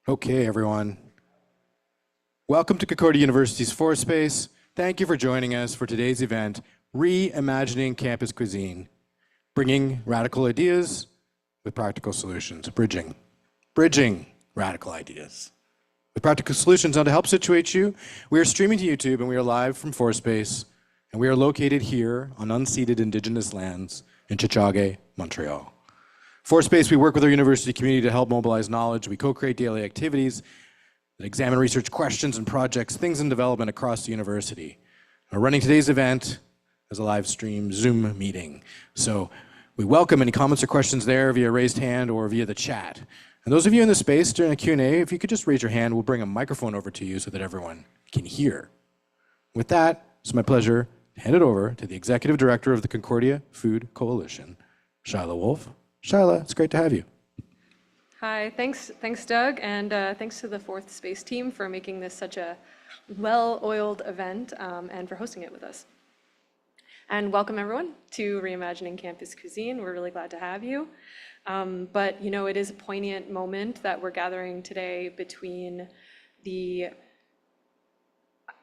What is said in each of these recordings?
Okay, everyone. Welcome to Concordia University's Forest Space. Thank you for joining us for today's event, Reimagining Campus Cuisine, bringing radical ideas with practical solutions, bridging radical ideas with practical solutions. Now, to help situate you, we are streaming to YouTube and we are live from Forest Space, and we are located here on unceded Indigenous lands in Tiohtià:ke, Montreal. For Space, we work with our university community to help mobilize knowledge. We co-create daily activities that examine research questions and projects, things in development across the university. We're running today's event as a live stream Zoom meeting. So we welcome any comments or questions there via raised hand or via the chat. And those of you in the space during the Q&A, if you could just raise your hand, we'll bring a microphone over to you so that everyone can hear. With that, it's my pleasure to hand it over to the Executive Director of the Concordia Food Coalition, Shyla Wolf. Shyla, it's great to have you. Hi, thanks Doug, and thanks to the Fourth Space team for making this such a well-oiled event and for hosting it with us. And welcome everyone to Reimagining Campus Cuisine. We're really glad to have you. But you know, it is a poignant moment that we're gathering today between the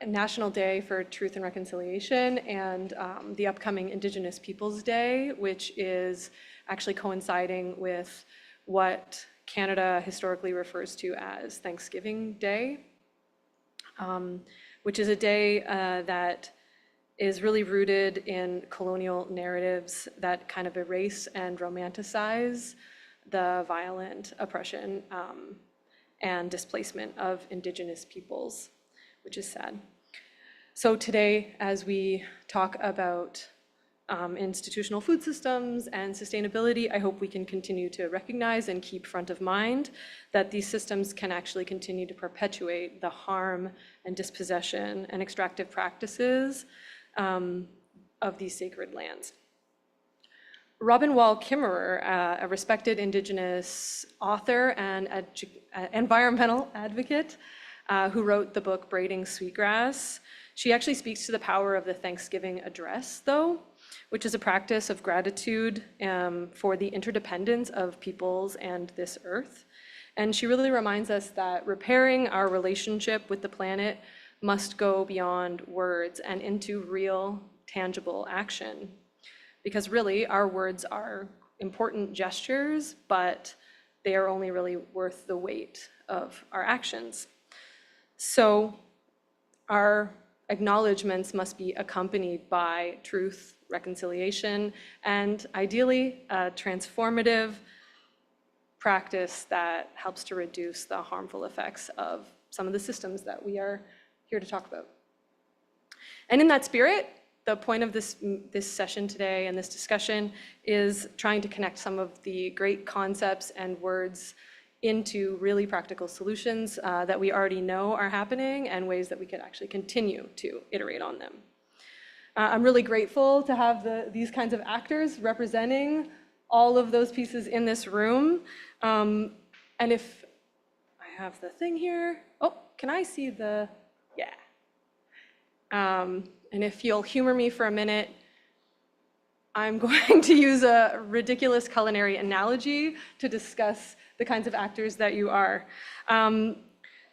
National Day for Truth and Reconciliation and the upcoming Indigenous Peoples Day, which is actually coinciding with what Canada historically refers to as Thanksgiving Day, which is a day that is really rooted in colonial narratives that kind of erase and romanticize the violent oppression and displacement of Indigenous peoples, which is sad. So today, as we talk about institutional food systems and sustainability, I hope we can continue to recognize and keep front of mind that these systems can actually continue to perpetuate the harm and dispossession and extractive practices of these sacred lands. Robin Wall Kimmerer, a respected Indigenous author and environmental advocate who wrote the book Braiding Sweetgrass, she actually speaks to the power of the Thanksgiving address, though, which is a practice of gratitude for the interdependence of peoples and this earth. And she really reminds us that repairing our relationship with the planet must go beyond words and into real, tangible action. Because really, our words are important gestures, but they are only really worth the weight of our actions. So our acknowledgements must be accompanied by truth, reconciliation, and ideally a transformative practice that helps to reduce the harmful effects of some of the systems that we are here to talk about. And in that spirit, the point of this session today and this discussion is trying to connect some of the great concepts and words into really practical solutions that we already know are happening and ways that we could actually continue to iterate on them. I'm really grateful to have these kinds of actors representing all of those pieces in this room. And if I have the thing here, oh, can I see the, yeah. And if you'll humor me for a minute, I'm going to use a ridiculous culinary analogy to discuss the kinds of actors that you are.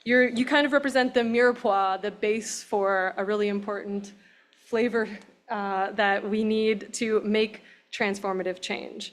You kind of represent the mirepoix, the base for a really important flavor that we need to make transformative change.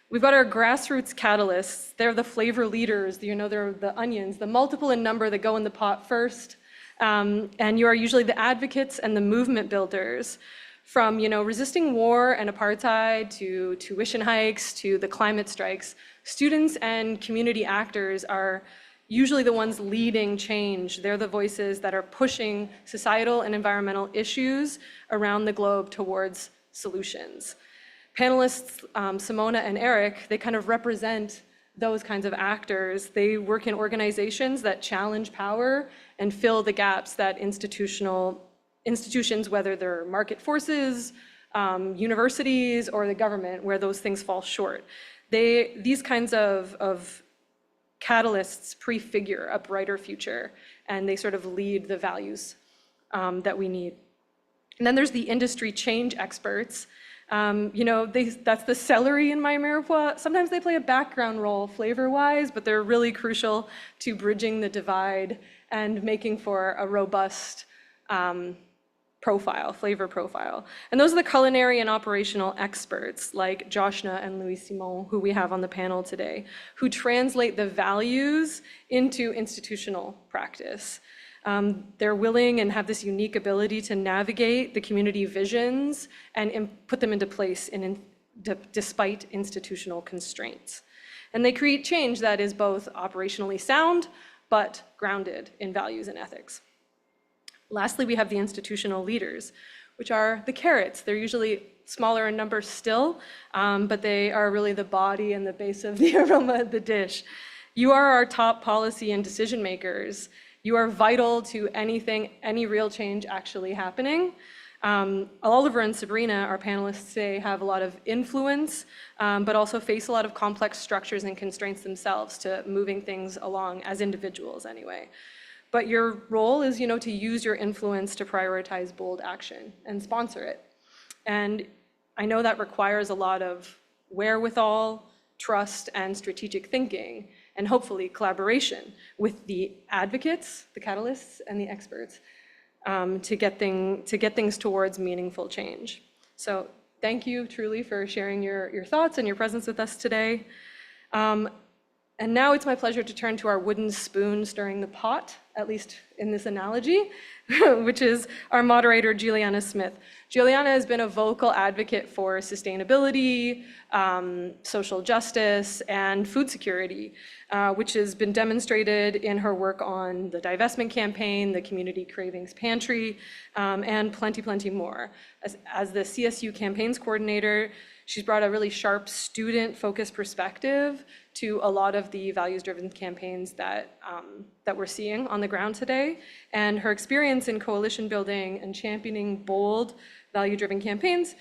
We've got our grassroots catalysts. They're the flavor leaders. You know, they're the onions, the multiple in number that go in the pot first. And you are usually the advocates and the movement builders. From, you know, resisting war and apartheid to tuition hikes to the climate strikes, students and community actors are usually the ones leading change. They're the voices that are pushing societal and environmental issues around the globe towards solutions. Panelists, Simona and Erik, they kind of represent those kinds of actors. They work in organizations that challenge power and fill the gaps that institutions, whether they're market forces, universities, or the government, where those things fall short. These kinds of catalysts prefigure a brighter future, and they sort of lead the values that we need. And then there's the industry change experts. That's the celery in my mirepoix. Sometimes they play a background role flavor-wise, but they're really crucial to bridging the divide and making for a robust flavor profile. And those are the culinary and operational experts like Joshna and Louis-Simon, who we have on the panel today, who translate the values into institutional practice. They're willing and have this unique ability to navigate the community visions and put them into place despite institutional constraints. And they create change that is both operationally sound, but grounded in values and ethics. Lastly, we have the institutional leaders, which are the carrots. They're usually smaller in number still, but they are really the body and the base of the aroma of the dish. You are our top policy and decision makers. You are vital to any real change actually happening. Oliver and Sabrina, our panelists today, have a lot of influence, but also face a lot of complex structures and constraints themselves to moving things along as individuals anyway. But your role is, to use your influence to prioritize bold action and sponsor it. And I know that requires a lot of wherewithal, trust, and strategic thinking, and hopefully collaboration with the advocates, the catalysts, and the experts to get things towards meaningful change. So thank you truly for sharing your thoughts and your presence with us today. And now it's my pleasure to turn to our wooden spoon stirring the pot, at least in this analogy, which is our moderator, Juliana Smith. Juliana has been a vocal advocate for sustainability, social justice, and food security, which has been demonstrated in her work on the divestment campaign, the Community Cravings Pantry, and plenty more. As the CSU campaigns coordinator, she's brought a really sharp student-focused perspective to a lot of the values-driven campaigns that we're seeing on the ground today. And her experience in coalition building and championing bold, value-driven campaigns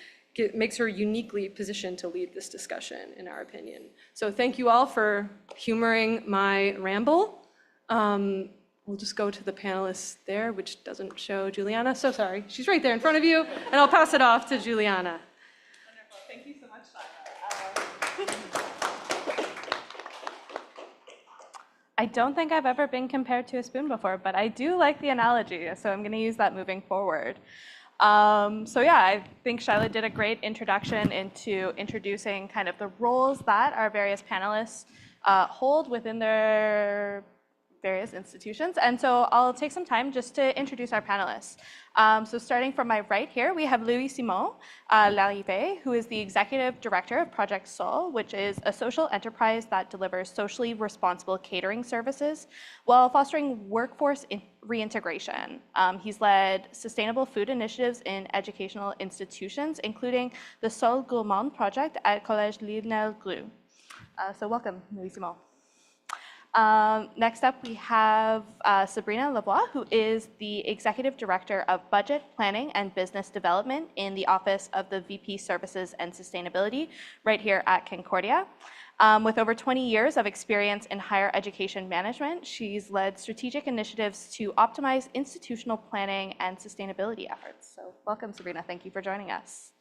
makes her uniquely positioned to lead this discussion, in our opinion. So thank you all for humoring my ramble. We'll just go to the panelists there, which doesn't show Juliana. So sorry, she's right there in front of you, and I'll pass it off to Juliana. Wonderful, thank you so much, Shana. I don't think I've ever been compared to a spoon before, but I do like the analogy, so I'm going to use that moving forward. I think Shyla did a great introduction into introducing kind of the roles that our various panelists hold within their various institutions. And so I'll take some time just to introduce our panelists. So starting from my right here, we have Louis-Simon Larrivée, who is the Executive Director of Projet Sol, which is a social enterprise that delivers socially responsible catering services while fostering workforce reintegration. He's led sustainable food initiatives in educational institutions, including the Solgourmand project at Collège Lionel-Groulx. So welcome, Louis-Simon. Next up, we have Sabrina Lavoie, who is the Executive Director of Budget, Planning, and Business Development in the Office of the VP Services and Sustainability right here at Concordia. With over 20 years of experience in higher education management, she's led strategic initiatives to optimize institutional planning and sustainability efforts. So welcome, Sabrina. Thank you for joining us.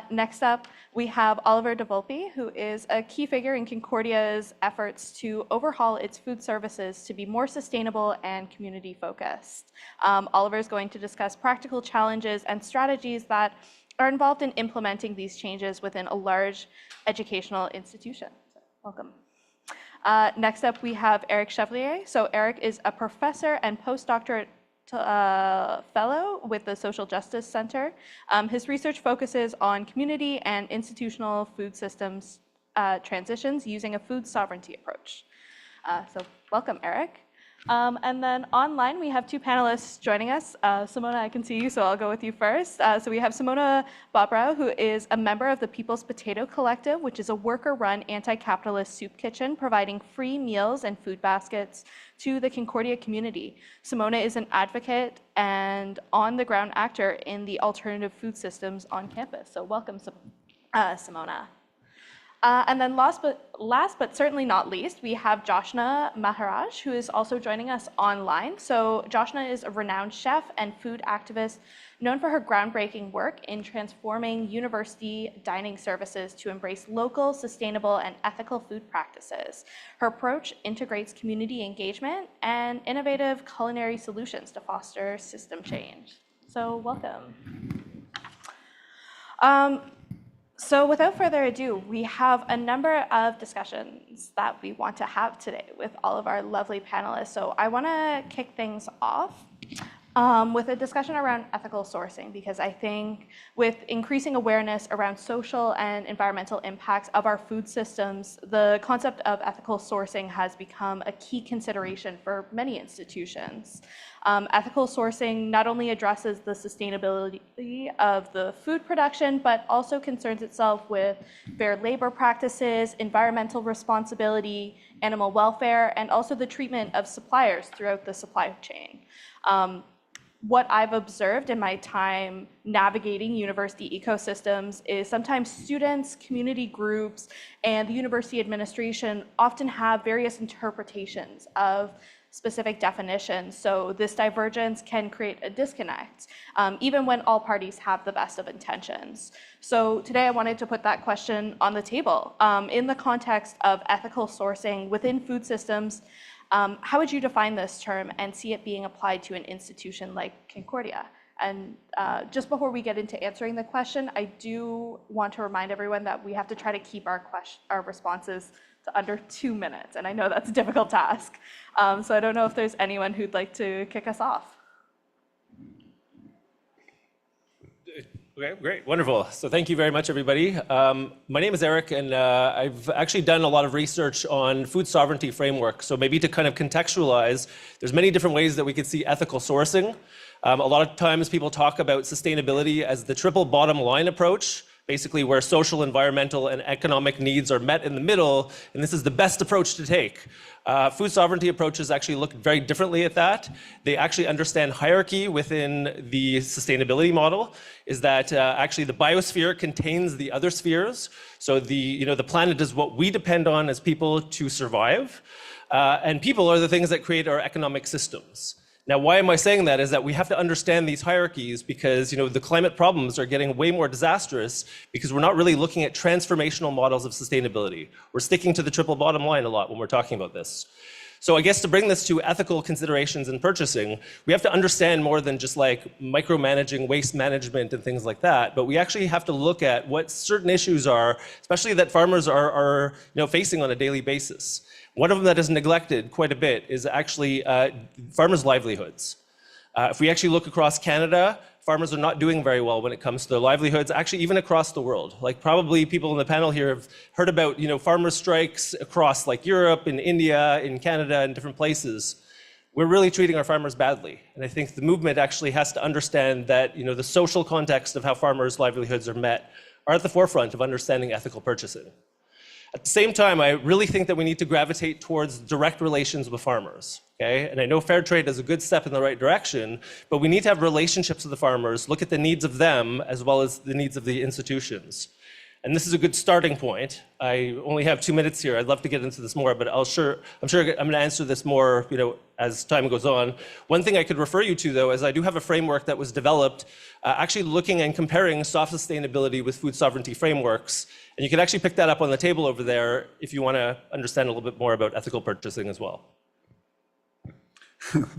Next up, we have Oliver de Volpe, who is a key figure in Concordia's efforts to overhaul its food services to be more sustainable and community focused. Oliver is going to discuss practical challenges and strategies that are involved in implementing these changes within a large educational institution. So, welcome. Next up, we have Erik Chevrier. So Erik is a professor and postdoctorate fellow with the Social Justice Center. His research focuses on community and institutional food systems transitions using a food sovereignty approach. So welcome, Erik. And then online, we have two panelists joining us. Simona, I can see you, so I'll go with you first. So we have Simona Babra, who is a member of the People's Potato Collective, which is a worker-run anti-capitalist soup kitchen providing free meals and food baskets to the Concordia community. Simona is an advocate and on-the-ground actor in the alternative food systems on campus. So welcome, Simona. And then last but certainly not least, we have Joshna Maharaj, who is also joining us online. So Joshna is a renowned chef and food activist known for her groundbreaking work in transforming university dining services to embrace local, sustainable, and ethical food practices. Her approach integrates community engagement and innovative culinary solutions to foster system change. So welcome. So without further ado, we have a number of discussions that we want to have today with all of our lovely panelists. So I want to kick things off with a discussion around ethical sourcing, because I think with increasing awareness around social and environmental impacts of our food systems, the concept of ethical sourcing has become a key consideration for many institutions. Ethical sourcing not only addresses the sustainability of the food production, but also concerns itself with fair labor practices, environmental responsibility, animal welfare, and also the treatment of suppliers throughout the supply chain. What I've observed in my time navigating university ecosystems is sometimes students, community groups, and the university administration often have various interpretations of specific definitions. So this divergence can create a disconnect, even when all parties have the best of intentions. So today I wanted to put that question on the table. In the context of ethical sourcing within food systems, how would you define this term and see it being applied to an institution like Concordia? And just before we get into answering the question, I do want to remind everyone that we have to try to keep our responses to under 2 minutes. And I know that's a difficult task. So I don't know if there's anyone who'd like to kick us off. Okay, great, wonderful. So thank you very much, everybody. My name is Erik, and I've actually done a lot of research on food sovereignty framework. So maybe to kind of contextualize, there's many different ways that we could see ethical sourcing. A lot of times people talk about sustainability as the triple bottom line approach, basically where social, environmental, and economic needs are met in the middle, and this is the best approach to take. Food sovereignty approaches actually look very differently at that. They actually understand hierarchy within the sustainability model, is that actually the biosphere contains the other spheres. So the planet is what we depend on as people to survive, and people are the things that create our economic systems. Now, why am I saying that? Is that we have to understand these hierarchies because the climate problems are getting way more disastrous because we're not really looking at transformational models of sustainability. We're sticking to the triple bottom line a lot when we're talking about this. So I guess to bring this to ethical considerations in purchasing, we have to understand more than just like micromanaging waste management and things like that, but we actually have to look at what certain issues are, especially that farmers are facing on a daily basis. One of them that is neglected quite a bit is actually farmers' livelihoods. If we actually look across Canada, farmers are not doing very well when it comes to their livelihoods, actually even across the world. Like probably people in the panel here have heard about farmer strikes across like Europe and India, in Canada and different places. We're really treating our farmers badly. And I think the movement actually has to understand that the social context of how farmers' livelihoods are met are at the forefront of understanding ethical purchasing. At the same time, I really think that we need to gravitate towards direct relations with farmers, okay? And I know fair trade is a good step in the right direction, but we need to have relationships with the farmers, look at the needs of them as well as the needs of the institutions. And this is a good starting point. I only have 2 minutes here. I'd love to get into this more, but I'm sure I'm going to answer this more, as time goes on. One thing I could refer you to, though, is I do have a framework that was developed actually looking and comparing soft sustainability with food sovereignty frameworks. And you can actually pick that up on the table over there if you want to understand a little bit more about ethical purchasing as well.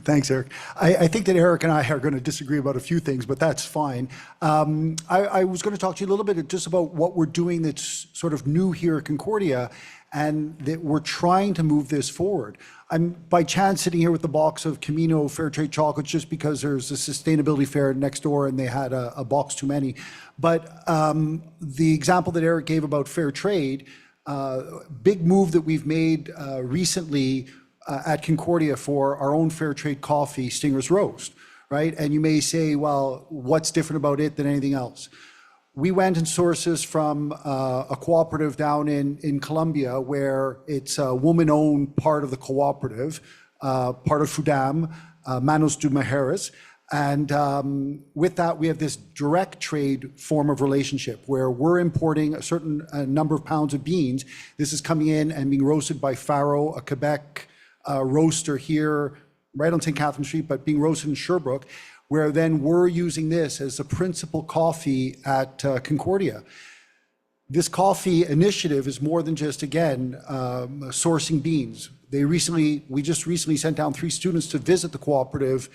Thanks, Erik. I think that Erik and I are going to disagree about a few things, but that's fine. I was going to talk to you a little bit just about what we're doing that's sort of new here at Concordia, and that we're trying to move this forward. I'm by chance sitting here with the box of Camino Fair Trade chocolates just because there's a sustainability fair next door and they had a box too many. But the example that Erik gave about fair trade, big move that we've made recently at Concordia for our own fair trade coffee, Stinger's Roast, right? And you may say, well, what's different about it than anything else? We went and sourced this from a cooperative down in Colombia where it's a woman-owned part of the cooperative, part of FUDAM, Manos de Mujeres. And with that, we have this direct trade form of relationship where we're importing a certain number of pounds of beans. This is coming in and being roasted by Faro, a Quebec roaster here, right on St. Catherine Street, but being roasted in Sherbrooke, where then we're using this as the principal coffee at Concordia. This coffee initiative is more than just, again, sourcing beans. We just recently sent down 3 students to visit the cooperative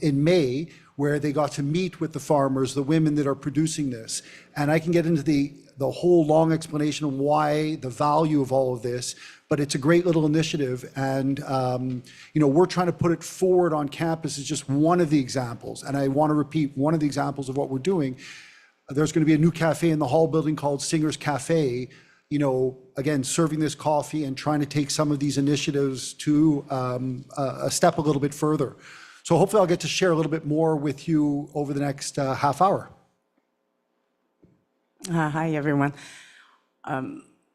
in May, where they got to meet with the farmers, the women that are producing this. And I can get into the whole long explanation of why, the value of all of this, but it's a great little initiative. And we're trying to put it forward on campus as just one of the examples. And I want to repeat one of the examples of what we're doing. There's going to be a new cafe in the Hall building called Singer's Cafe, again, serving this coffee and trying to take some of these initiatives to a step a little bit further. So hopefully I'll get to share a little bit more with you over the next half hour. Hi, everyone.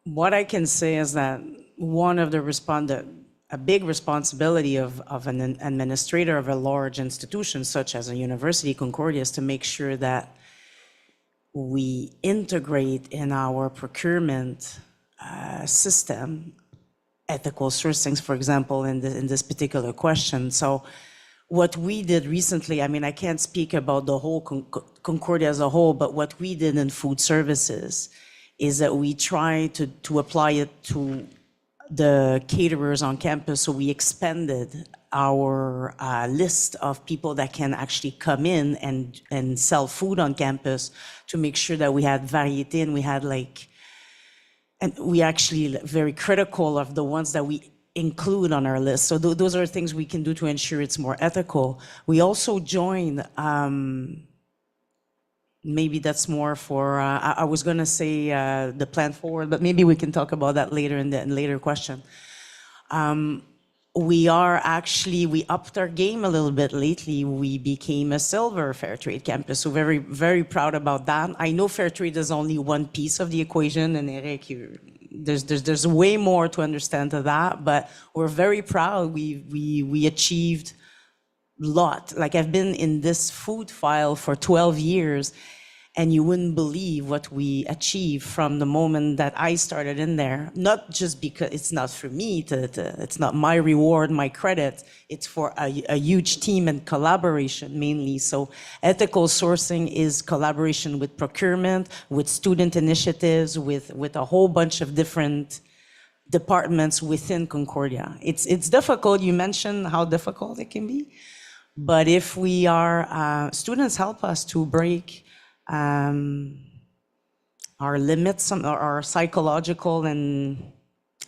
What I can say is that one of a big responsibility of an administrator of a large institution, such as a university, Concordia, is to make sure that we integrate in our procurement system ethical sourcing, for example, in this particular question. So what we did recently, I can't speak about the whole Concordia as a whole, but what we did in food services is that we try to apply it to the caterers on campus. So we expanded our list of people that can actually come in and sell food on campus to make sure that we had variety, and we actually very critical of the ones that we include on our list. So those are things we can do to ensure it's more ethical. We also joined, maybe that's more for, I was gonna say the plan forward, but maybe we can talk about that later in the later question. We upped our game a little bit lately. We became a silver fair trade campus, so very, very proud about that. I know fair trade is only one piece of the equation, and Erik, there's way more to understand to that, but we're very proud. We achieved a lot. Like, I've been in this food file for 12 years, and you wouldn't believe what we achieved from the moment that I started in there. Not just because it's not for me, it's not my reward, my credit, it's for a huge team and collaboration mainly. So ethical sourcing is collaboration with procurement, with student initiatives, with a whole bunch of different departments within Concordia. It's difficult. You mentioned how difficult it can be. But if we are, students help us to break our limits, our psychological and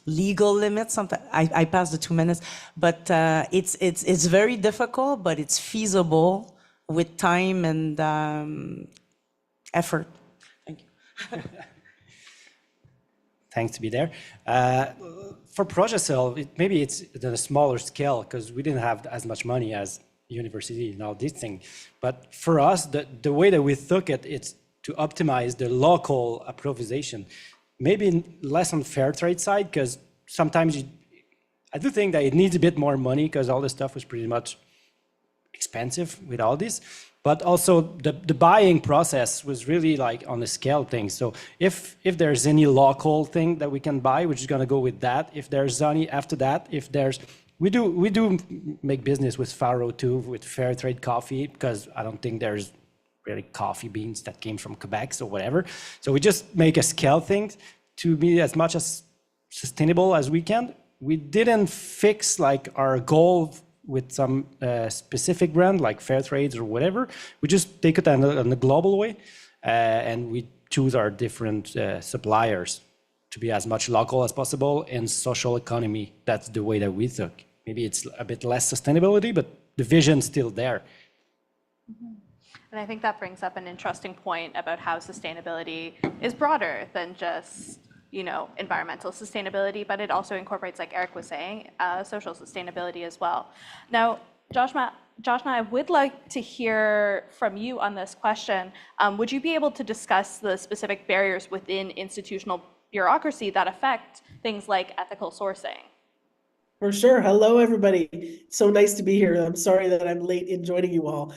legal limits. Sometimes I passed the 2 minutes, but it's very difficult, but it's feasible with time and effort. Thank you. Thanks to be there. For Projet Sol, maybe it's at a smaller scale because we didn't have as much money as university and all these things. But for us, the way that we took it, it's to optimize the local improvisation. Maybe less on fair trade side, because sometimes I do think that it needs a bit more money because all this stuff was pretty much expensive with all this. But also the buying process was really like on a scale thing. So if there's any local thing that we can buy, we're just gonna go with that. If there's any after that, we do make business with Faro too, with fair trade coffee, because I don't think there's really coffee beans that came from Quebec or whatever. So we just make a scale thing to be as much as sustainable as we can. We didn't fix like our goal with some specific brand like fair trades or whatever. We just take it on a global way, and we choose our different suppliers to be as much local as possible and social economy. That's the way that we took. Maybe it's a bit less sustainability, but the vision's still there. Mm-hmm. And I think that brings up an interesting point about how sustainability is broader than just, environmental sustainability, but it also incorporates, like Erik was saying, social sustainability as well. Now, Joshna, I would like to hear from you on this question. Would you be able to discuss the specific barriers within institutional bureaucracy that affect things like ethical sourcing? For sure. Hello, everybody. So nice to be here. I'm sorry that I'm late in joining you all.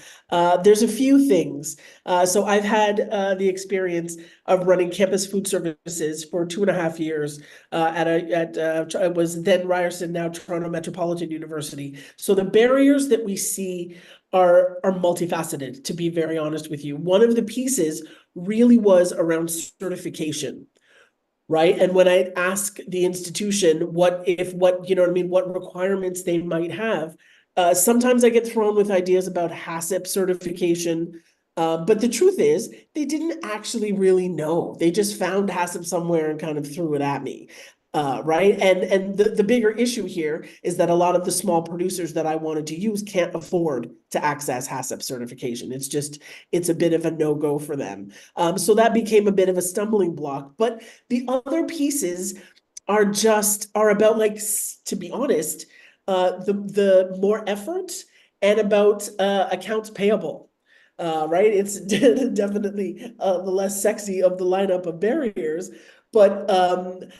There's a few things. So I've had the experience of running campus food services for 2.5 years it was then Ryerson, now Toronto Metropolitan University. So the barriers that we see are multifaceted, to be very honest with you. One of the pieces really was around certification. Right. And when I ask the institution what requirements they might have, sometimes I get thrown with ideas about HACCP certification. But the truth is, they didn't actually really know. They just found HACCP somewhere and kind of threw it at me. Right. And the bigger issue here is that a lot of the small producers that I wanted to use can't afford to access HACCP certification. It's a bit of a no-go for them. So that became a bit of a stumbling block. But the other pieces are about, like, to be honest, the more effort and about accounts payable. Right. It's definitely the less sexy of the lineup of barriers. But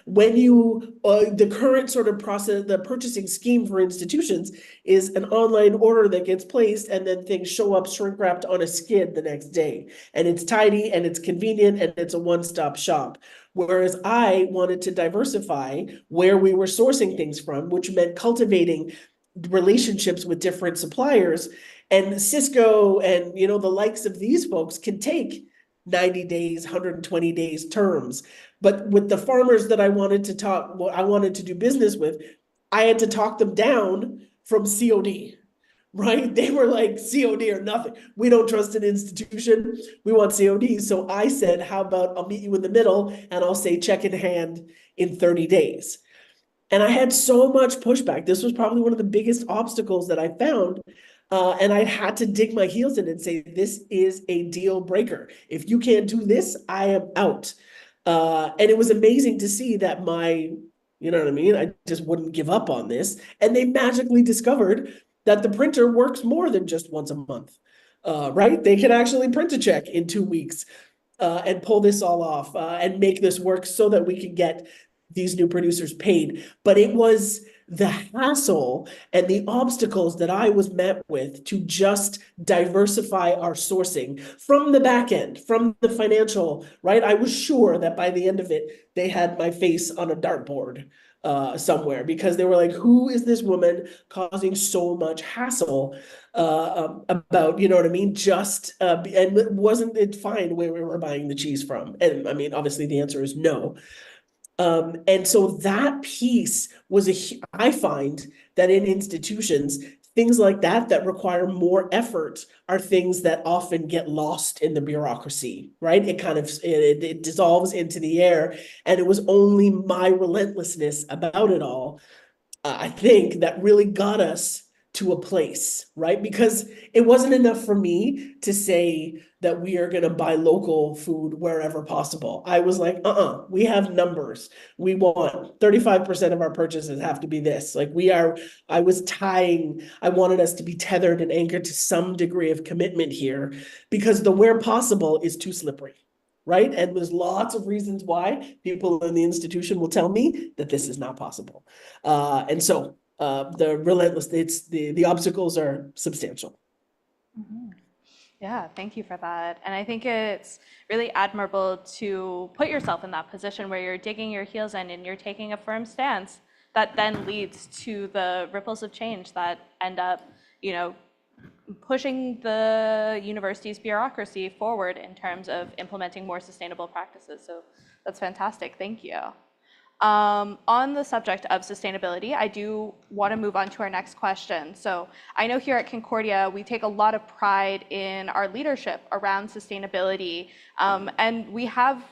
when the current sort of process, the purchasing scheme for institutions is an online order that gets placed and then things show up shrink wrapped on a skid the next day. And it's tidy and it's convenient and it's a one-stop shop. Whereas I wanted to diversify where we were sourcing things from, which meant cultivating relationships with different suppliers. And Cisco and, the likes of these folks can take 90 days, 120 days terms. But with the farmers that I wanted to do business with, I had to talk them down from COD, right? They were like, COD or nothing. We don't trust an institution. We want COD. So I said, how about I'll meet you in the middle and I'll say check in hand in 30 days. And I had so much pushback. This was probably one of the biggest obstacles that I found. And I had to dig my heels in and say, this is a deal breaker. If you can't do this, I am out. And it was amazing to see that I just wouldn't give up on this. And they magically discovered that the printer works more than just once a month, right? They can actually print a check in 2 weeks and pull this all off and make this work so that we can get these new producers paid. But it was the hassle and the obstacles that I was met with to just diversify our sourcing from the back end, from the financial, right? I was sure that by the end of it, they had my face on a dartboard somewhere, because they were like, who is this woman causing so much hassle about, just, and wasn't it fine where we were buying the cheese from? And I mean, obviously the answer is no. And so that piece I find that in institutions, things like that require more effort are things that often get lost in the bureaucracy, right? It dissolves into the air. And it was only my relentlessness about it all, I think, that really got us to a place, right? Because it wasn't enough for me to say that we are going to buy local food wherever possible. I was like, we have numbers. We want 35% of our purchases have to be this. I wanted us to be tethered and anchored to some degree of commitment here, because the where possible is too slippery. Right. And there's lots of reasons why people in the institution will tell me that this is not possible. And so the obstacles are substantial. Mm-hmm. Yeah, thank you for that. And I think it's really admirable to put yourself in that position where you're digging your heels in and you're taking a firm stance that then leads to the ripples of change that end up, pushing the university's bureaucracy forward in terms of implementing more sustainable practices. So that's fantastic. Thank you. On the subject of sustainability, I do want to move on to our next question. So I know here at Concordia, we take a lot of pride in our leadership around sustainability, and we have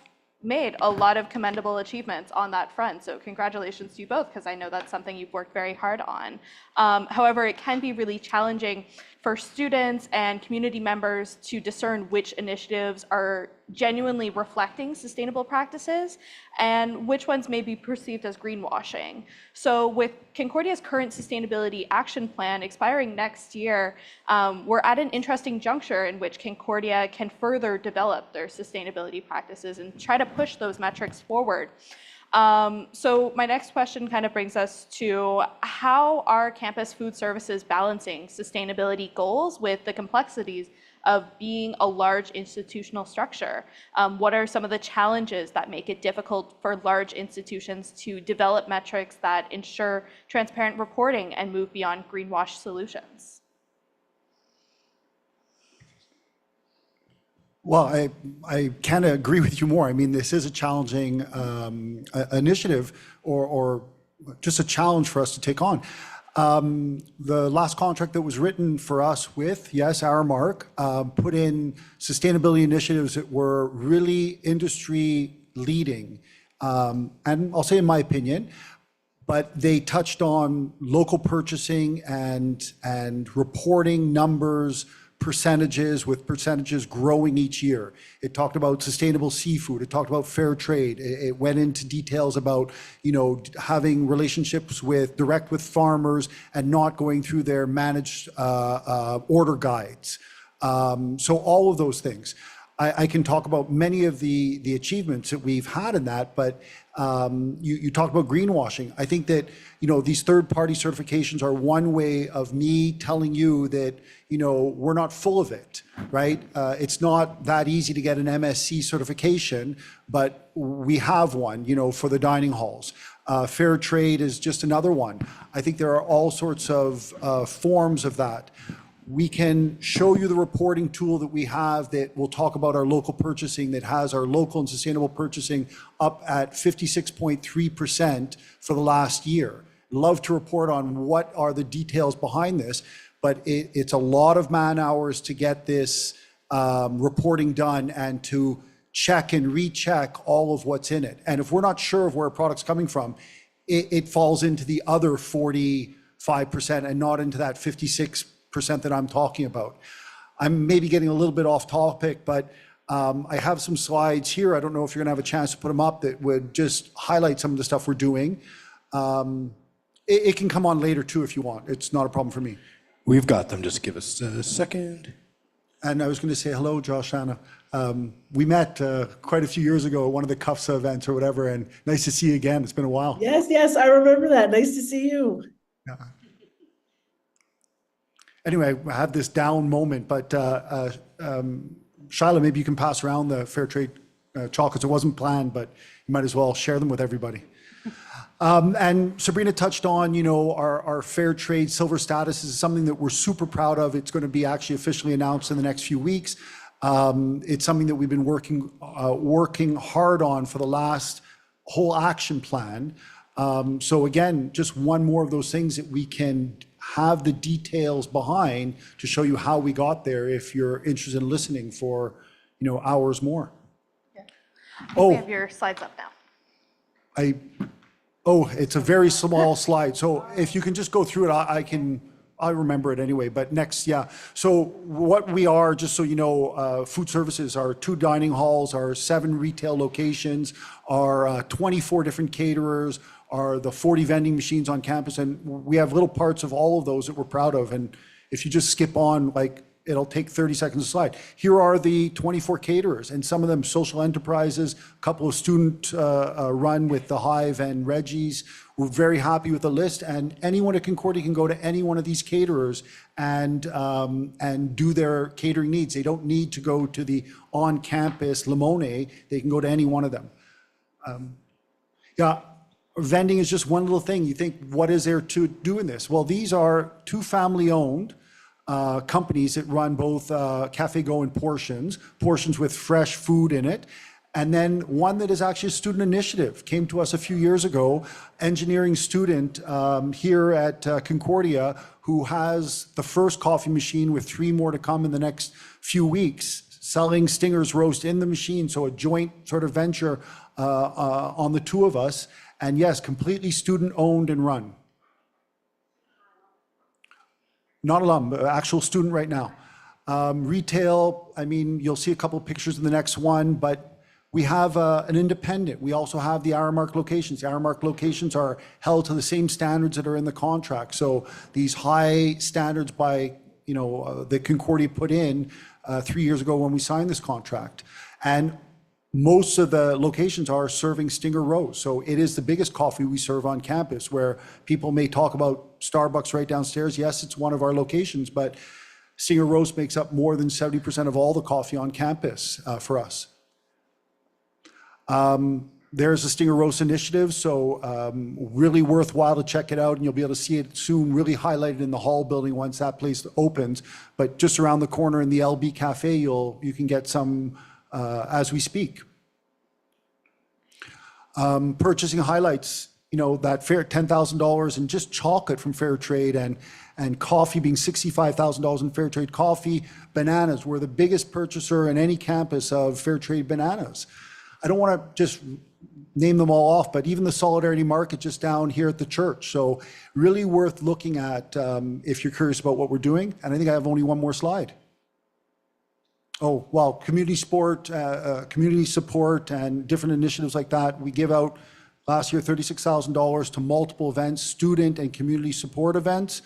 made a lot of commendable achievements on that front. So congratulations to you both, because I know that's something you've worked very hard on. However, it can be really challenging for students and community members to discern which initiatives are genuinely reflecting sustainable practices and which ones may be perceived as greenwashing. So with Concordia's current sustainability action plan expiring next year, we're at an interesting juncture in which Concordia can further develop their sustainability practices and try to push those metrics forward. So my next question kind of brings us to how are campus food services balancing sustainability goals with the complexities of being a large institutional structure? What are some of the challenges that make it difficult for large institutions to develop metrics that ensure transparent reporting and move beyond greenwash solutions? Well, I can't agree with you more. I mean, this is a challenging initiative or just a challenge for us to take on. The last contract that was written for us with, yes, Aramark, put in sustainability initiatives that were really industry leading. And I'll say in my opinion, but they touched on local purchasing and reporting numbers, percentages, with percentages growing each year. It talked about sustainable seafood. It talked about fair trade. It went into details about, having relationships direct with farmers and not going through their managed order guides. So all of those things. I can talk about many of the achievements that we've had in that, but you talked about greenwashing. I think that, these third-party certifications are one way of me telling you that, we're not full of it, right? It's not that easy to get an MSC certification, but we have one, for the dining halls. Fair trade is just another one. I think there are all sorts of forms of that. We can show you the reporting tool that we have that will talk about our local purchasing, that has our local and sustainable purchasing up at 56.3% for the last year. Love to report on what are the details behind this, but it's a lot of man hours to get this reporting done and to check and recheck all of what's in it. And if we're not sure of where a product's coming from, it falls into the other 45% and not into that 56% that I'm talking about. I'm maybe getting a little bit off topic, but I have some slides here. I don't know if you're gonna have a chance to put them up that would just highlight some of the stuff we're doing. It can come on later too if you want. It's not a problem for me. We've got them. Just give us a second. And I was going to say hello, Joshna. We met quite a few years ago at one of the CUFSA events or whatever, and nice to see you again. It's been a while. Yes, I remember that. Nice to see you. Yeah. Anyway, I had this down moment, but Shyla, maybe you can pass around the fair trade chocolates. It wasn't planned, but you might as well share them with everybody. And Sabrina touched on, our fair trade silver status is something that we're super proud of. It's going to be actually officially announced in the next few weeks. It's something that we've been working hard on for the last whole action plan. So again, just one more of those things that we can have the details behind to show you how we got there if you're interested in listening for, hours more. Yeah. Oh, we have your slides up now. It's a very small slide. So if you can just go through it, I remember it anyway, but next, yeah. So what we are, just so you know, food services, our 2 dining halls, our 7 retail locations, our 24 different caterers, are the 40 vending machines on campus, and we have little parts of all of those that we're proud of. And if you just skip on, it'll take 30 seconds to slide. Here are the 24 caterers, and some of them social enterprises, a couple of student run with the Hive and Reggie's. We're very happy with the list, and anyone at Concordia can go to any one of these caterers and do their catering needs. They don't need to go to the on-campus Limone. They can go to any one of them. Vending is just one little thing. You think, what is there to do in this? Well, these are 2 family-owned companies that run both Cafe Go and Portions with fresh food in it. And then one that is actually a student initiative, came to us a few years ago, engineering student here at Concordia, who has the first coffee machine with 3 more to come in the next few weeks, selling Stinger's roast in the machine. So a joint sort of venture on the 2 of us. And yes, completely student owned and run. Not alum, but actual student right now. Retail, you'll see a couple of pictures in the next one, but we have an independent. We also have the Aramark locations. The Aramark locations are held to the same standards that are in the contract. So these high standards by, that Concordia put in 3 years ago when we signed this contract. And most of the locations are serving Stinger Rose. So it is the biggest coffee we serve on campus, where people may talk about Starbucks right downstairs. Yes, it's one of our locations, but Stinger Rose makes up more than 70% of all the coffee on campus for us. There's a Stinger Roast initiative, so really worthwhile to check it out, and you'll be able to see it soon, really highlighted in the hall building once that place opens. But just around the corner in the LB Cafe, you can get some as we speak. Purchasing highlights, that fair $10,000 in just chocolate from fair trade, and coffee being $65,000 in fair trade coffee. Bananas, we're the biggest purchaser in any campus of fair trade bananas. I don't want to just name them all off, but even the Solidarity Market just down here at the church. So really worth looking at if you're curious about what we're doing. And I think I have only one more slide. Oh, well, community support and different initiatives like that. We give out last year $36,000 to multiple events, student and community support events.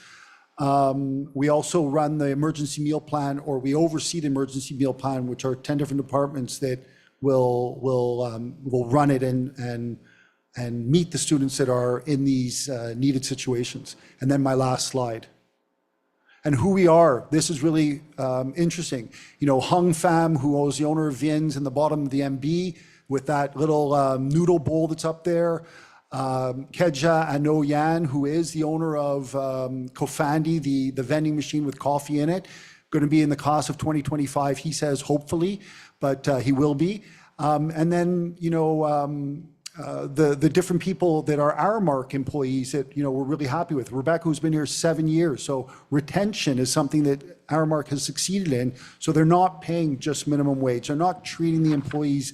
We also run the emergency meal plan, or we oversee the emergency meal plan, which are 10 different departments that will run it and meet the students that are in these needed situations. And then my last slide. And who we are, this is really interesting. Hung Pham, who is the owner of Vien's in the bottom of the MB, with that little noodle bowl that's up there. Kedja Ano Yan, who is the owner of Kofandi, the vending machine with coffee in it. Going to be in the class of 2025, he says, hopefully, but he will be. And then, the different people that are Aramark employees that, we're really happy with. Rebecca, who's been here 7 years. So retention is something that Aramark has succeeded in. So they're not paying just minimum wage. They're not treating the employees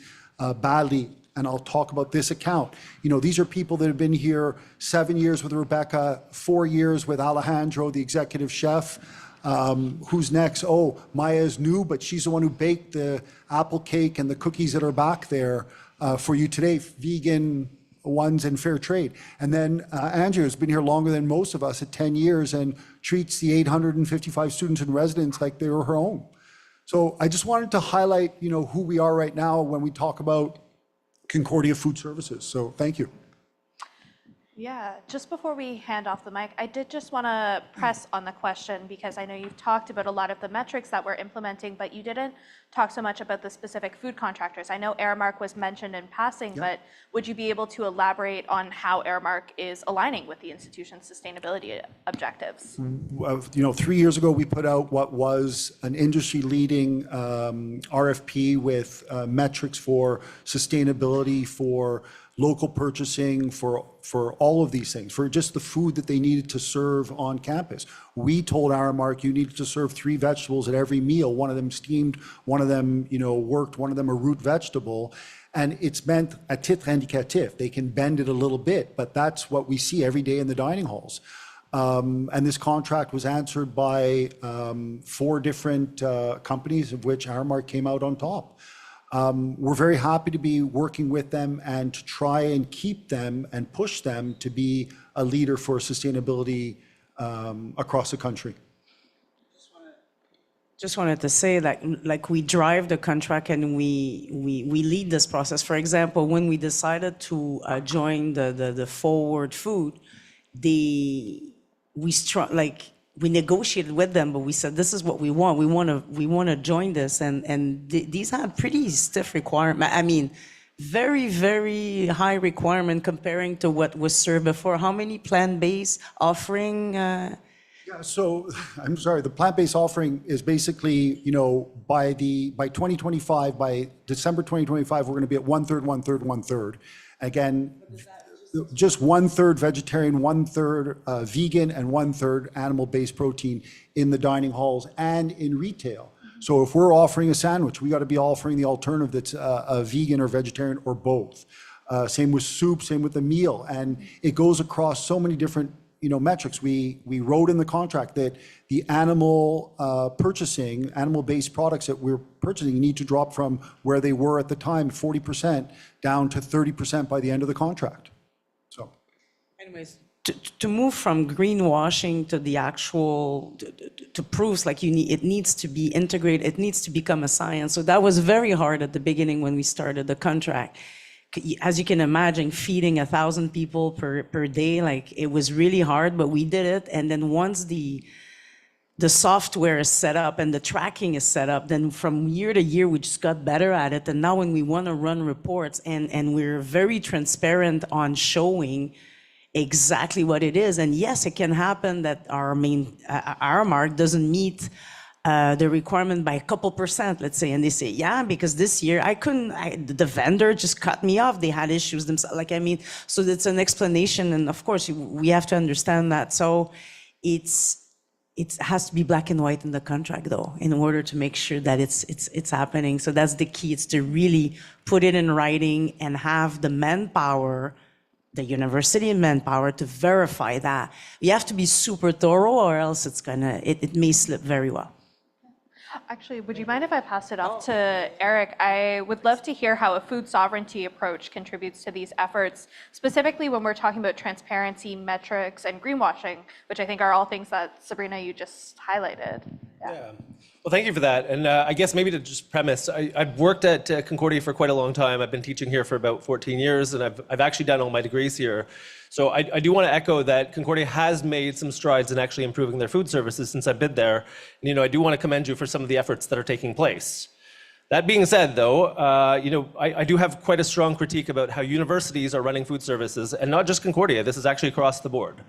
badly. And I'll talk about this account. These are people that have been here 7 years with Rebecca, 4 years with Alejandro, the executive chef. Who's next? Oh, Maya is new, but she's the one who baked the apple cake and the cookies that are back there for you today, vegan ones and fair trade. And then Andrew has been here longer than most of us at 10 years and treats the 855 students and residents like they were her own. So I just wanted to highlight, who we are right now when we talk about Concordia Food Services. So thank you. Yeah, just before we hand off the mic, I did just want to press on the question, because I know you've talked about a lot of the metrics that we're implementing, but you didn't talk so much about the specific food contractors. I know Aramark was mentioned in passing, but would you be able to elaborate on how Aramark is aligning with the institution's sustainability objectives? 3 years ago, we put out what was an industry-leading RFP with metrics for sustainability, for local purchasing, for all of these things, for just the food that they needed to serve on campus. We told Aramark, you needed to serve 3 vegetables at every meal, one of them steamed, one of them worked, one of them a root vegetable. And it's meant à titre indicatif. They can bend it a little bit, but that's what we see every day in the dining halls. And this contract was answered by 4 different companies, of which Aramark came out on top. We're very happy to be working with them and to try and keep them and push them to be a leader for sustainability across the country. Just wanted to say that, like, we drive the contract and we lead this process. For example, when we decided to join the Forward Food, we negotiated with them, but we said, this is what we want. We want to join this, and these have pretty stiff requirement. I mean, very, very high requirement comparing to what was served before. How many plant-based offering? Yeah, so I'm sorry, the plant-based offering is basically, by 2025, by December 2025, we're going to be at 1/3, 1/3, 1/3. Again, just 1/3 vegetarian, 1/3 vegan, and 1/3 animal-based protein in the dining halls and in retail. So if we're offering a sandwich, we got to be offering the alternative that's a vegan or vegetarian or both. Same with soup, same with the meal. And it goes across so many different metrics. We wrote in the contract that the animal-based products that we're purchasing need to drop from where they were at the time, 40%, down to 30% by the end of the contract. So, anyways, to move from greenwashing to the actual to proofs, like it needs to be integrated, it needs to become a science. So that was very hard at the beginning when we started the contract. As you can imagine, feeding 1,000 people per day, like it was really hard, but we did it. And then once the software is set up and the tracking is set up, then from year to year, we just got better at it. And now when we want to run reports and we're very transparent on showing exactly what it is. And yes, it can happen that our mark doesn't meet the requirement by a couple percent, let's say, and they say, yeah, because this year the vendor just cut me off. They had issues themselves. So it's an explanation. And of course, we have to understand that. So it has to be black and white in the contract, though, in order to make sure that it's happening. So that's the key. It's to really put it in writing and have the manpower, the university manpower, to verify that. You have to be super thorough, or else it may slip very well. Actually, would you mind if I pass it off to Erik? I would love to hear how a food sovereignty approach contributes to these efforts, specifically when we're talking about transparency, metrics, and greenwashing, which I think are all things that, Sabrina, you just highlighted. Yeah. Well, thank you for that. And I guess maybe to just premise, I've worked at Concordia for quite a long time. I've been teaching here for about 14 years, and I've actually done all my degrees here. So I do want to echo that Concordia has made some strides in actually improving their food services since I've been there. And, I do want to commend you for some of the efforts that are taking place. That being said, though, I do have quite a strong critique about how universities are running food services, and not just Concordia. This is actually across the board.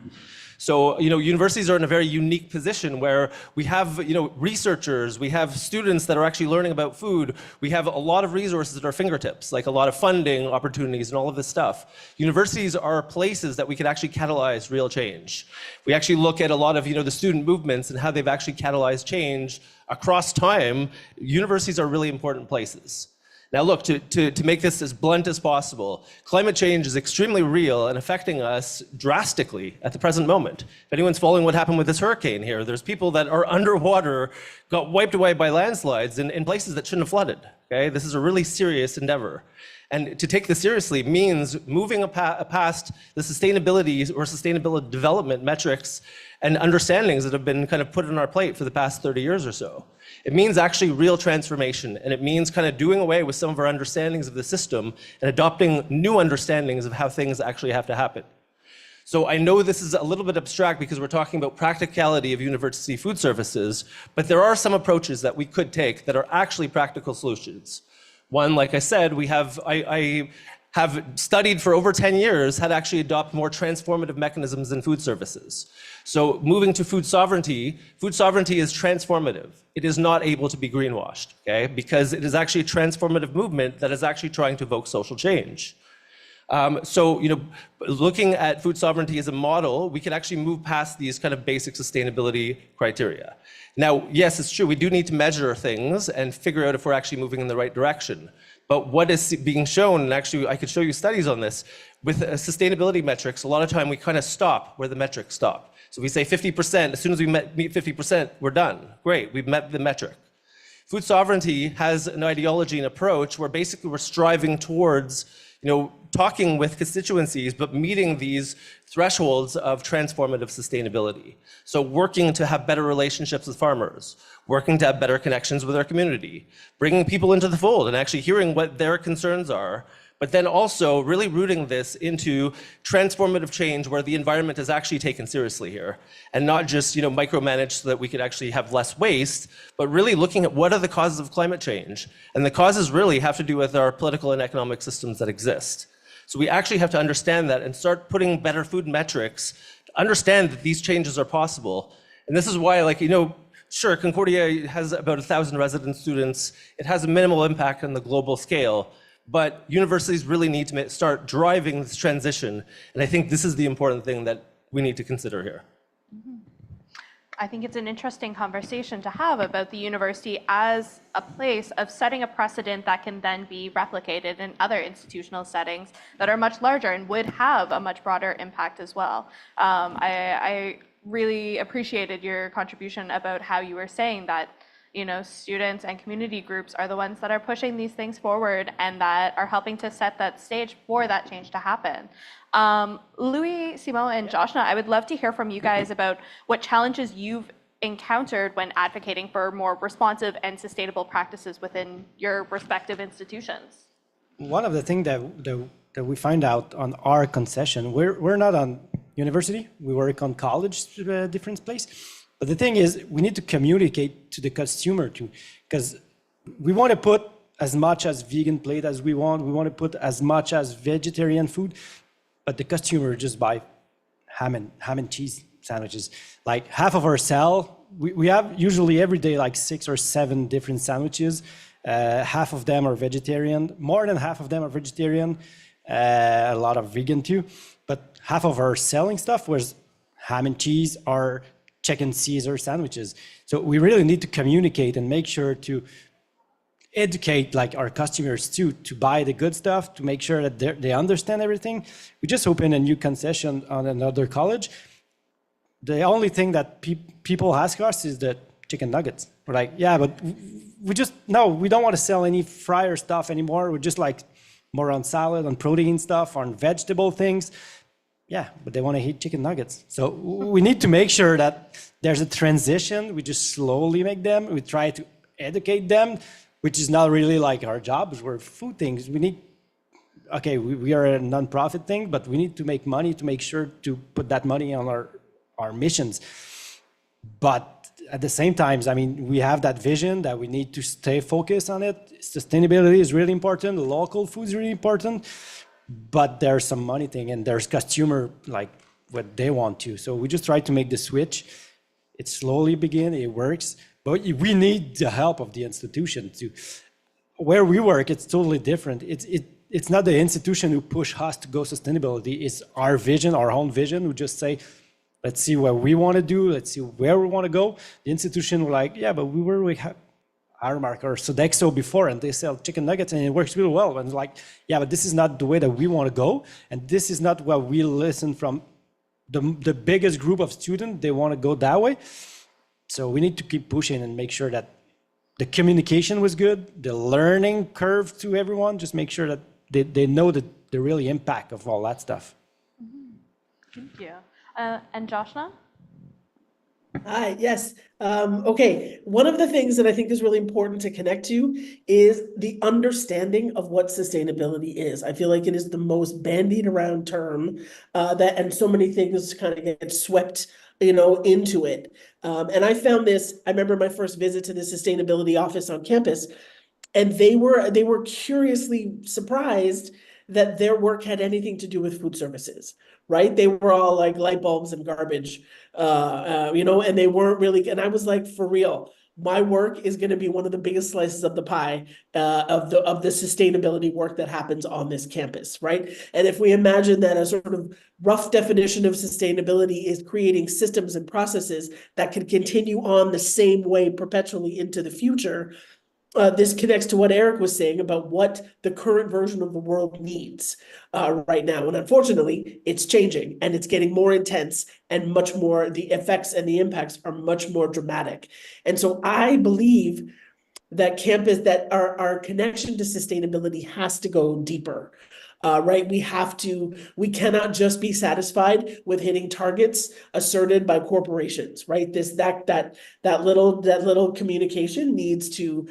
So, universities are in a very unique position where we have, researchers, we have students that are actually learning about food. We have a lot of resources at our fingertips, like a lot of funding opportunities and all of this stuff. Universities are places that we can actually catalyze real change. We actually look at a lot of, the student movements and how they've actually catalyzed change across time. Universities are really important places. Now look, to make this as blunt as possible, climate change is extremely real and affecting us drastically at the present moment. If anyone's following what happened with this hurricane here, there's people that are underwater, got wiped away by landslides in places that shouldn't have flooded. Okay? This is a really serious endeavor. And to take this seriously means moving past the sustainability or sustainable development metrics and understandings that have been kind of put on our plate for the past 30 years or so. It means actually real transformation, and it means kind of doing away with some of our understandings of the system and adopting new understandings of how things actually have to happen. So I know this is a little bit abstract because we're talking about practicality of university food services, but there are some approaches that we could take that are actually practical solutions. One, like I said, I have studied for over 10 years how to actually adopt more transformative mechanisms in food services. So moving to food sovereignty is transformative. It is not able to be greenwashed, okay? Because it is actually a transformative movement that is actually trying to evoke social change. Looking at food sovereignty as a model, we can actually move past these kind of basic sustainability criteria. Now, yes, it's true, we do need to measure things and figure out if we're actually moving in the right direction. But what is being shown, and actually I could show you studies on this, with sustainability metrics, a lot of time we kind of stop where the metrics stop. So we say 50%, as soon as we meet 50%, we're done. Great, we've met the metric. Food sovereignty has an ideology and approach where basically we're striving towards, talking with constituencies, but meeting these thresholds of transformative sustainability. So working to have better relationships with farmers, working to have better connections with our community, bringing people into the fold and actually hearing what their concerns are, but then also really rooting this into transformative change where the environment is actually taken seriously here, and not just micromanaged so that we could actually have less waste, but really looking at what are the causes of climate change. And the causes really have to do with our political and economic systems that exist. So we actually have to understand that and start putting better food metrics to understand that these changes are possible. And this is why, sure, Concordia has about 1,000 resident students. It has a minimal impact on the global scale. But universities really need to start driving this transition. And I think this is the important thing that we need to consider here. I think it's an interesting conversation to have about the university as a place of setting a precedent that can then be replicated in other institutional settings that are much larger and would have a much broader impact as well. I really appreciated your contribution about how you were saying that students and community groups are the ones that are pushing these things forward and that are helping to set that stage for that change to happen. Louis, Simon, and Joshna, I would love to hear from you guys about what challenges you've encountered when advocating for more responsive and sustainable practices within your respective institutions. One of the things that we find out on our concession, we're not on university, we work on college, different place. But the thing is, we need to communicate to the consumer too, because we want to put as much as vegan plate as we want to put as much as vegetarian food, but the consumer just buy ham and cheese sandwiches. Like half of our sale, we have usually every day like 6 or 7 different sandwiches. Half of them are vegetarian, more than half of them are vegetarian, a lot of vegan too. But half of our selling stuff was ham and cheese or chicken Caesar sandwiches. So we really need to communicate and make sure to educate like our customers too, to buy the good stuff, to make sure that they understand everything. We just opened a new concession on another college. The only thing that people ask us is the chicken nuggets. We're like, yeah, but we don't want to sell any fryer stuff anymore. We're just like more on salad, on protein stuff, on vegetable things. Yeah, but they want to eat chicken nuggets. So we need to make sure that there's a transition. We just slowly make them. We try to educate them, which is not really like our jobs. We're food things. We are a non-profit thing, but we need to make money to make sure to put that money on our missions. But at the same time, I mean, we have that vision that we need to stay focused on it. Sustainability is really important. Local food is really important. But there's some money thing and there's consumer, like what they want to. So we just try to make the switch. It slowly begins, it works, but we need the help of the institution to. Where we work, it's totally different. It's not the institution who push us to go sustainability. It's our vision, our own vision. We just say, let's see what we want to do. Let's see where we want to go. The institution were like, yeah, but we were with Aramark or Sodexo before, and they sell chicken nuggets, and it works really well. And like, yeah, but this is not the way that we want to go, and this is not what we listen from the biggest group of students. They want to go that way. So we need to keep pushing and make sure that the communication was good, the learning curve to everyone, just make sure that they know the really impact of all that stuff. Thank you. And Joshna? Hi, yes. Okay, one of the things that I think is really important to connect to is the understanding of what sustainability is. I feel like it is the most bandied around term and so many things kind of get swept, into it. And I found this, I remember my first visit to the sustainability office on campus, and they were curiously surprised that their work had anything to do with food services, right? They were all like light bulbs and garbage, and they weren't really, and I was like, for real, my work is going to be one of the biggest slices of the pie of the sustainability work that happens on this campus, right? And if we imagine that a sort of rough definition of sustainability is creating systems and processes that can continue on the same way perpetually into the future, this connects to what Erik was saying about what the current version of the world needs right now. And unfortunately, it's changing and it's getting more intense and much more, the effects and the impacts are much more dramatic. And so I believe that our connection to sustainability has to go deeper. Right? We cannot just be satisfied with hitting targets asserted by corporations, right? That little communication needs to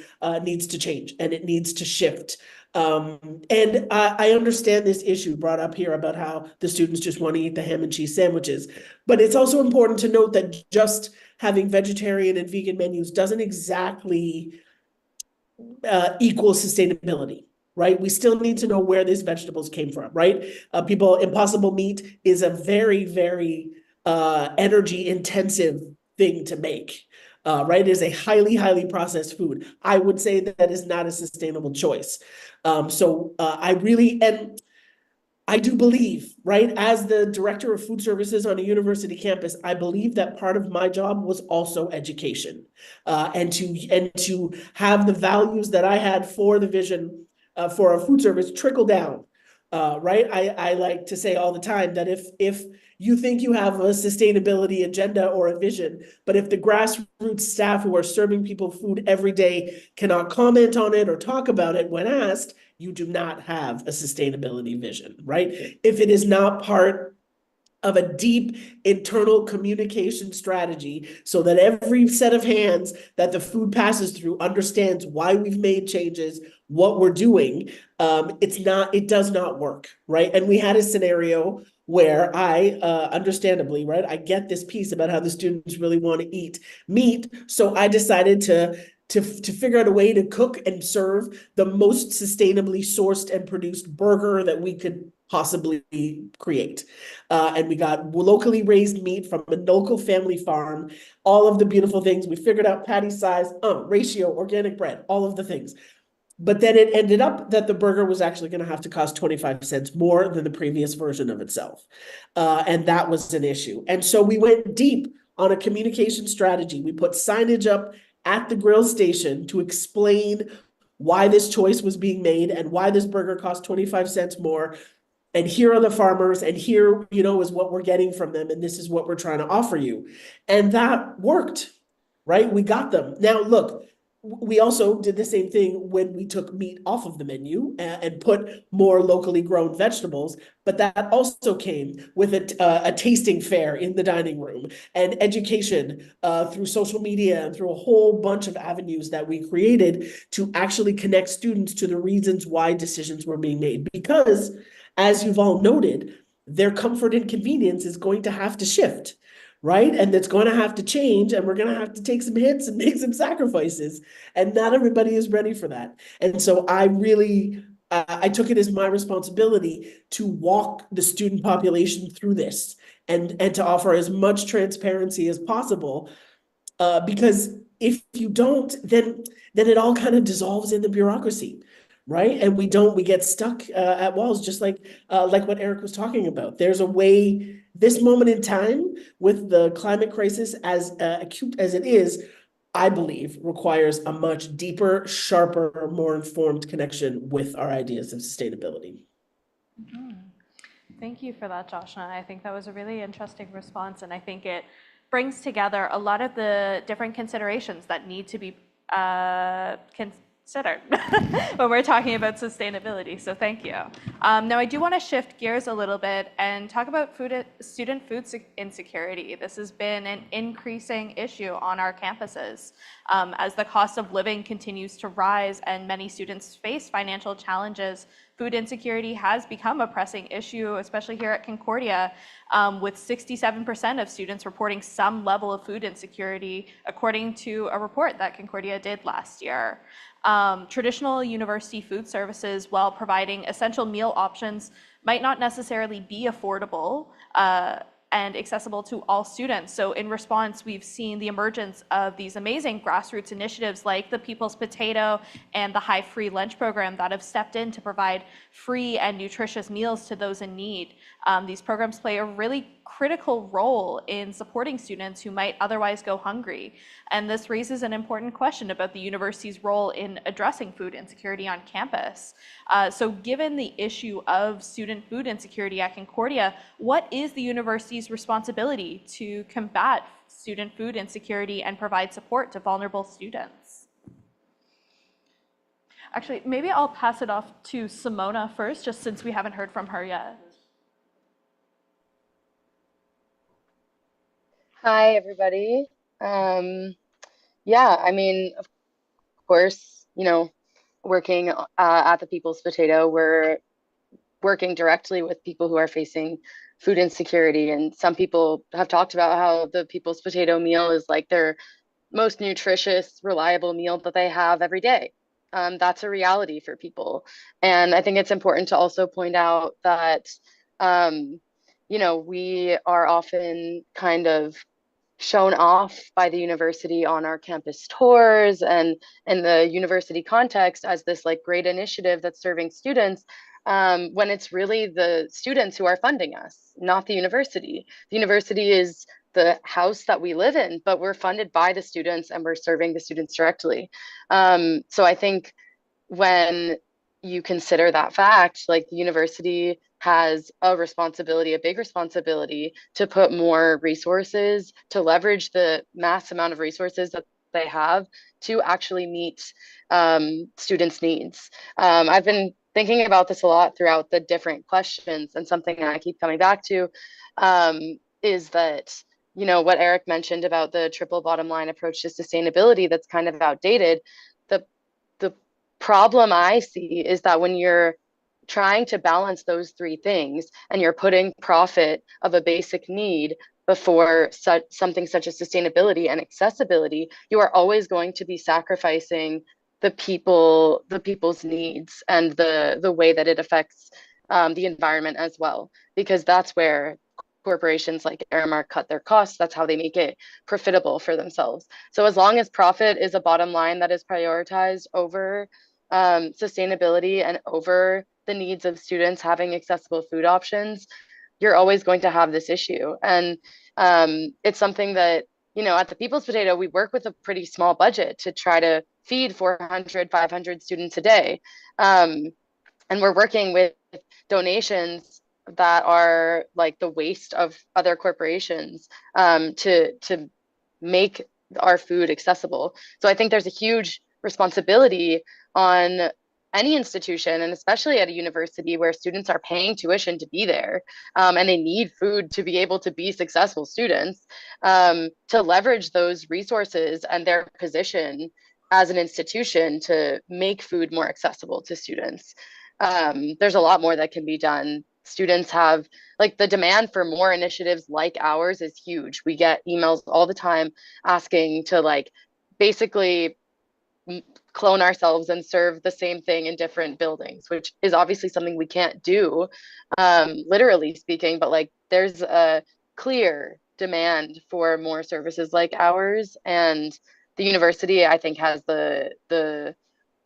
change and it needs to shift. And I understand this issue brought up here about how the students just want to eat the ham and cheese sandwiches, but it's also important to note that just having vegetarian and vegan menus doesn't exactly equal sustainability. Right? We still need to know where these vegetables came from, right? Impossible meat is a very, very energy intensive thing to make, right? It is a highly, highly processed food. I would say that is not a sustainable choice. I do believe, right, as the director of food services on a university campus, I believe that part of my job was also education, and to have the values that I had for the vision for our food service trickle down right? I like to say all the time that if you think you have a sustainability agenda or a vision, but if the grassroots staff who are serving people food every day cannot comment on it or talk about it when asked, you do not have a sustainability vision, right? If it is not part of a deep internal communication strategy so that every set of hands that the food passes through understands why we've made changes, what we're doing, it does not work, right? And we had a scenario where understandably, right, I get this piece about how the students really want to eat meat, so I decided to figure out a way to cook and serve the most sustainably sourced and produced burger that we could possibly create. And we got locally raised meat from a local family farm, all of the beautiful things. We figured out patty size, ratio, organic bread, all of the things. But then it ended up that the burger was actually going to have to cost 25 cents more than the previous version of itself. And that was an issue. And so we went deep on a communication strategy. We put signage up at the grill station to explain why this choice was being made and why this burger cost 25 cents more. And here are the farmers, and here, is what we're getting from them, and this is what we're trying to offer you. And that worked, right? We got them. Now, look, we also did the same thing when we took meat off of the menu and put more locally grown vegetables, but that also came with a tasting fair in the dining room and education through social media and through a whole bunch of avenues that we created to actually connect students to the reasons why decisions were being made. Because, as you've all noted, their comfort and convenience is going to have to shift, right? And it's going to have to change, and we're going to have to take some hits and make some sacrifices. And not everybody is ready for that. And so I took it as my responsibility to walk the student population through this and to offer as much transparency as possible. Because if you don't, then it all kind of dissolves in the bureaucracy. Right. And we get stuck at walls, just like what Erik was talking about. There's a way, this moment in time with the climate crisis, as acute as it is, I believe requires a much deeper, sharper, more informed connection with our ideas of sustainability. Thank you for that, Joshna. I think that was a really interesting response, and I think it brings together a lot of the different considerations that need to be considered when we're talking about sustainability, so thank you. Now I do want to shift gears a little bit and talk about student food insecurity. This has been an increasing issue on our campuses as the cost of living continues to rise and many students face financial challenges. Food insecurity has become a pressing issue, especially here at Concordia, with 67% of students reporting some level of food insecurity, according to a report that Concordia did last year. Traditional university food services, while providing essential meal options, might not necessarily be affordable and accessible to all students. So in response, we've seen the emergence of these amazing grassroots initiatives like the People's Potato and the High Free Lunch program that have stepped in to provide free and nutritious meals to those in need. These programs play a really critical role in supporting students who might otherwise go hungry. And this raises an important question about the university's role in addressing food insecurity on campus. So given the issue of student food insecurity at Concordia, what is the university's responsibility to combat student food insecurity and provide support to vulnerable students? Actually, maybe I'll pass it off to Simona first, just since we haven't heard from her yet. Hi, everybody. Yeah, I mean, of course, working at the People's Potato, we're working directly with people who are facing food insecurity. And some people have talked about how the People's Potato meal is like their most nutritious, reliable meal that they have every day. That's a reality for people. And I think it's important to also point out that, we are often kind of shown off by the university on our campus tours and in the university context as this like great initiative that's serving students, when it's really the students who are funding us, not the university. The university is the house that we live in, but we're funded by the students and we're serving the students directly. So I think when you consider that fact, like the university has a responsibility, a big responsibility to put more resources, to leverage the mass amount of resources that they have to actually meet students' needs. I've been thinking about this a lot throughout the different questions, and something I keep coming back to is that, you know, what Erik mentioned about the triple bottom line approach to sustainability that's kind of outdated. The problem I see is that when you're trying to balance those three things and you're putting profit of a basic need before something such as sustainability and accessibility, you are always going to be sacrificing the people's needs and the way that it affects the environment as well, because that's where corporations like Aramark cut their costs. That's how they make it profitable for themselves. So as long as profit is a bottom line that is prioritized over sustainability and over the needs of students having accessible food options, you're always going to have this issue. And it's something that, you know, at the People's Potato, we work with a pretty small budget to try to feed 400, 500 students a day. And we're working with donations that are like the waste of other corporations to make our food accessible. So I think there's a huge responsibility on any institution, and especially at a university where students are paying tuition to be there, and they need food to be able to be successful students, to leverage those resources and their position as an institution to make food more accessible to students. There's a lot more that can be done. Students have, like, the demand for more initiatives like ours is huge. We get emails all the time asking to, like, basically clone ourselves and serve the same thing in different buildings, which is obviously something we can't do, literally speaking, but like there's a clear demand for more services like ours, and the university, I think, has the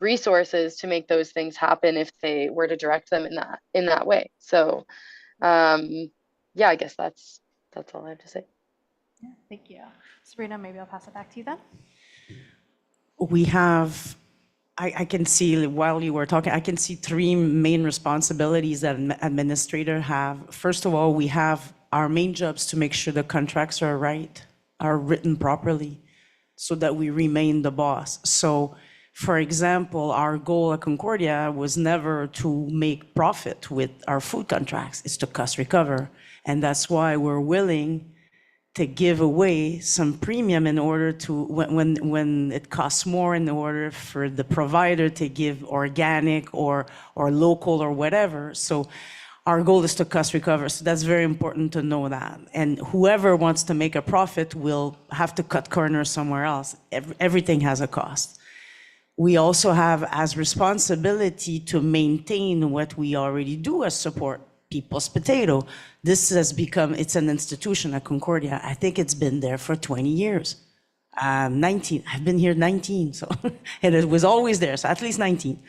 resources to make those things happen if they were to direct them in that way. So yeah, I guess that's all I have to say. Yeah, thank you. Sabrina, maybe I'll pass it back to you then. We have, I can see, while you were talking, I can see three main responsibilities that an administrator have. First of all, we have our main jobs to make sure the contracts are right, are written properly, so that we remain the boss. So, for example, our goal at Concordia was never to make profit with our food contracts, it's to cost recover. And that's why we're willing to give away some premium in order to, when it costs more, in order for the provider to give organic or local or whatever. So our goal is to cost recover. So that's very important to know that. And whoever wants to make a profit will have to cut corners somewhere else. Everything has a cost. We also have as responsibility to maintain what we already do as support. People's Potato. This has become, it's an institution at Concordia. I think it's been there for 20 years. 19, I've been here 19, so, and it was always there, so at least 19.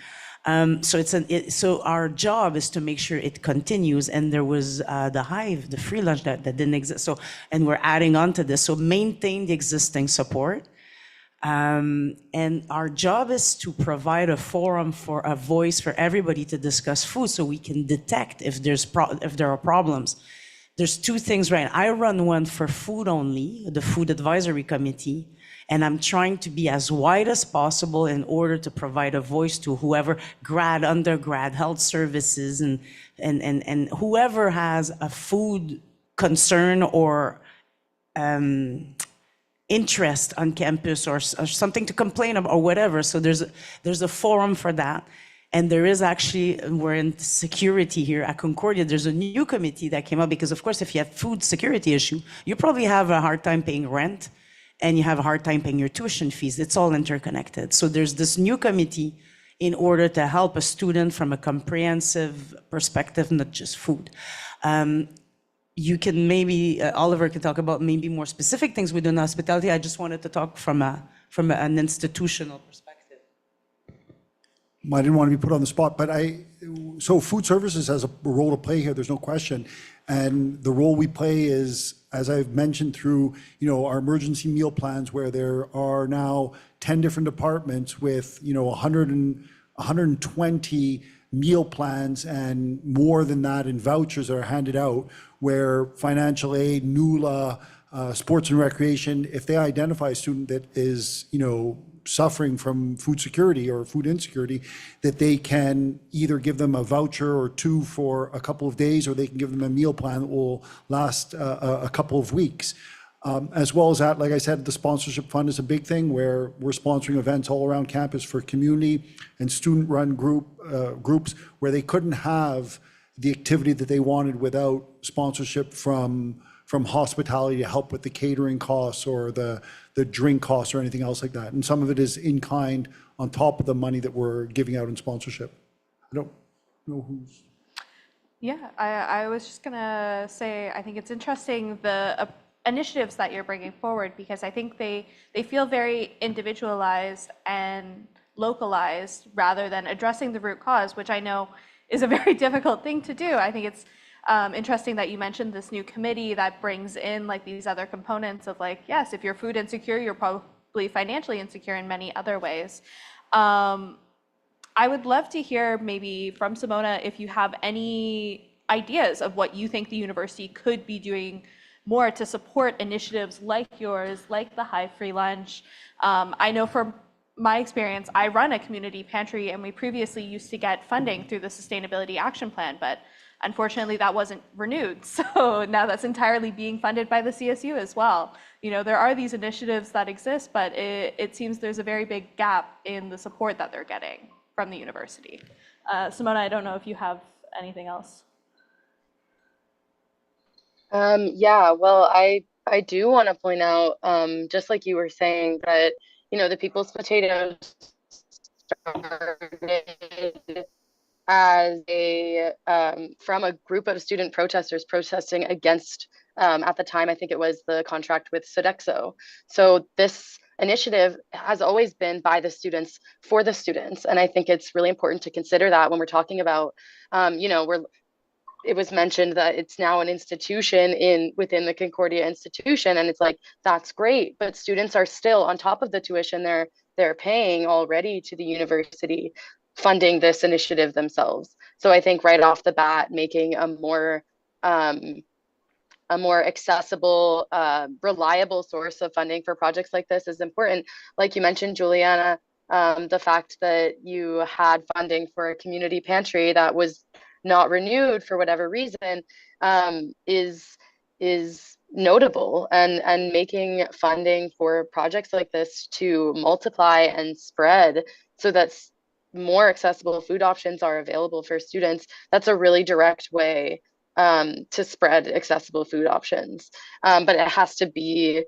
So our job is to make sure it continues, and there was the Hive, the free lunch that didn't exist, so, and we're adding on to this, so maintain the existing support. And our job is to provide a forum for a voice for everybody to discuss food, so we can detect if there are problems. There's two things, right? I run one for food only, the Food Advisory Committee, and I'm trying to be as wide as possible in order to provide a voice to whoever, grad, undergrad, health services, and whoever has a food concern or interest on campus or something to complain about or whatever. So there's a forum for that. And there is actually, we're in security here at Concordia, there's a new committee that came up because, of course, if you have food security issue, you probably have a hard time paying rent and you have a hard time paying your tuition fees. It's all interconnected. So there's this new committee in order to help a student from a comprehensive perspective, not just food. You can maybe, Oliver can talk about maybe more specific things we do in hospitality. I just wanted to talk from an institutional perspective. I didn't want to be put on the spot, but so food services has a role to play here, there's no question. And the role we play is, as I've mentioned, through, our emergency meal plans, where there are now 10 different departments with, 120 meal plans and more than that in vouchers that are handed out, where financial aid, NULA, sports and recreation, if they identify a student that is, suffering from food security or food insecurity, that they can either give them a voucher or two for a couple of days, or they can give them a meal plan that will last a couple of weeks. As well as that, like I said, the sponsorship fund is a big thing, where we're sponsoring events all around campus for community and student-run groups where they couldn't have the activity that they wanted without sponsorship from hospitality to help with the catering costs or the drink costs or anything else like that. And some of it is in kind on top of the money that we're giving out in sponsorship. I don't know who's... Yeah, I was just gonna say, I think it's interesting the initiatives that you're bringing forward, because I think they feel very individualized and localized rather than addressing the root cause, which I know is a very difficult thing to do. I think it's interesting that you mentioned this new committee that brings in like these other components of like, yes, if you're food insecure, you're probably financially insecure in many other ways. I would love to hear maybe from Simona if you have any ideas of what you think the university could be doing more to support initiatives like yours, like the High Free Lunch. I know from my experience, I run a community pantry, and we previously used to get funding through the Sustainability Action Plan, but unfortunately that wasn't renewed. So now that's entirely being funded by the CSU as well. There are these initiatives that exist, but it seems there's a very big gap in the support that they're getting from the university. Simona, I don't know if you have anything else. Yeah, well, I do want to point out, just like you were saying, that the People's Potatoes started as from a group of student protesters protesting against, at the time, I think it was the contract with Sodexo. So this initiative has always been by the students for the students, and I think it's really important to consider that when we're talking about, it was mentioned that it's now an institution within the Concordia institution, and it's like, that's great, but students are still on top of the tuition they're paying already to the university, funding this initiative themselves. So I think right off the bat, making a more accessible, reliable source of funding for projects like this is important. Like you mentioned, Juliana, the fact that you had funding for a community pantry that was not renewed for whatever reason, is notable, and making funding for projects like this to multiply and spread so that more accessible food options are available for students. That's a really direct way to spread accessible food options, but it has to be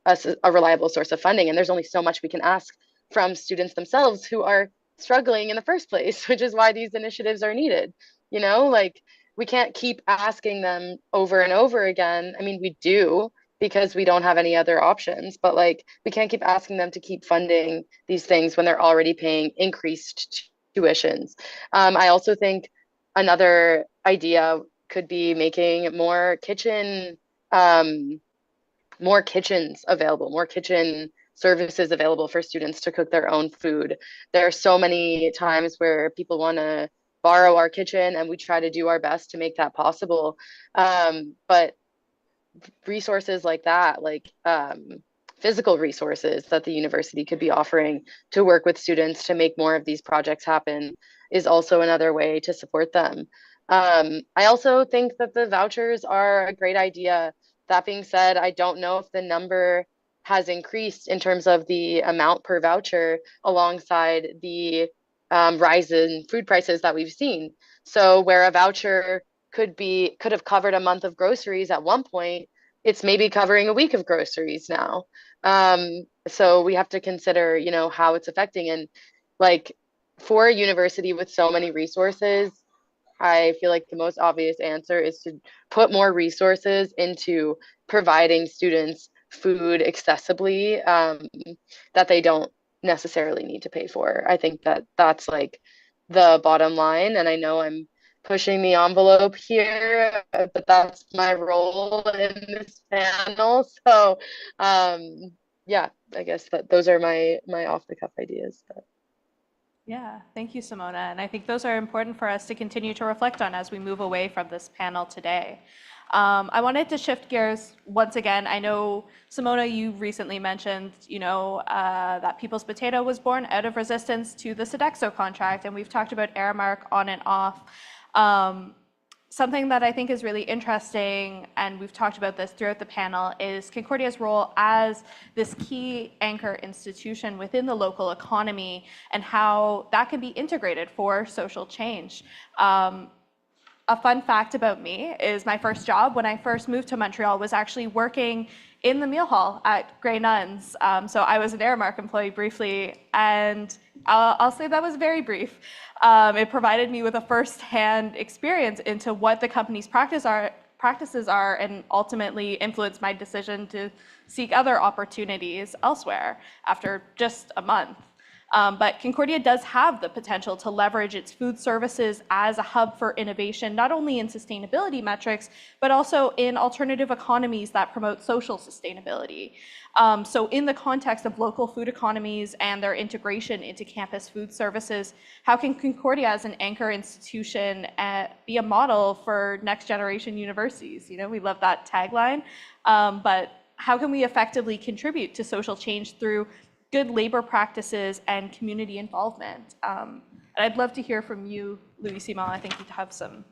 a reliable source of funding, and there's only so much we can ask from students themselves who are struggling in the first place, which is why these initiatives are needed. Like, we can't keep asking them over and over again. I mean, we do, because we don't have any other options, but like, we can't keep asking them to keep funding these things when they're already paying increased tuitions. I also think another idea could be making more kitchens available, more kitchen services available for students to cook their own food. There are so many times where people want to borrow our kitchen, and we try to do our best to make that possible. But resources like that, like physical resources that the university could be offering to work with students to make more of these projects happen, is also another way to support them. I also think that the vouchers are a great idea. That being said, I don't know if the number has increased in terms of the amount per voucher alongside the rise in food prices that we've seen. So where a voucher could have covered a month of groceries at one point, it's maybe covering a week of groceries now. So we have to consider, how it's affecting. And like, for a university with so many resources, I feel like the most obvious answer is to put more resources into providing students food accessibly, that they don't necessarily need to pay for. I think that that's like the bottom line. And I know I'm pushing the envelope here, but that's my role in this panel. So yeah, I guess that those are my off the cuff ideas. But. Yeah, thank you, Simona. And I think those are important for us to continue to reflect on as we move away from this panel today. I wanted to shift gears once again. I know, Simona, you recently mentioned, that People's Potato was born out of resistance to the Sodexo contract, and we've talked about Aramark on and off. Something that I think is really interesting, and we've talked about this throughout the panel, is Concordia's role as this key anchor institution within the local economy and how that can be integrated for social change. A fun fact about me is my first job when I first moved to Montreal was actually working in the meal hall at Grey Nuns. So I was an Aramark employee briefly, and I'll say that was very brief. It provided me with a first-hand experience into what the company's practices are and ultimately influenced my decision to seek other opportunities elsewhere after just a month. But Concordia does have the potential to leverage its food services as a hub for innovation, not only in sustainability metrics, but also in alternative economies that promote social sustainability. So in the context of local food economies and their integration into campus food services, how can Concordia as an anchor institution be a model for next generation universities? We love that tagline, but how can we effectively contribute to social change through good labor practices and community involvement? And I'd love to hear from you, Louis-Simon. I think you'd have some.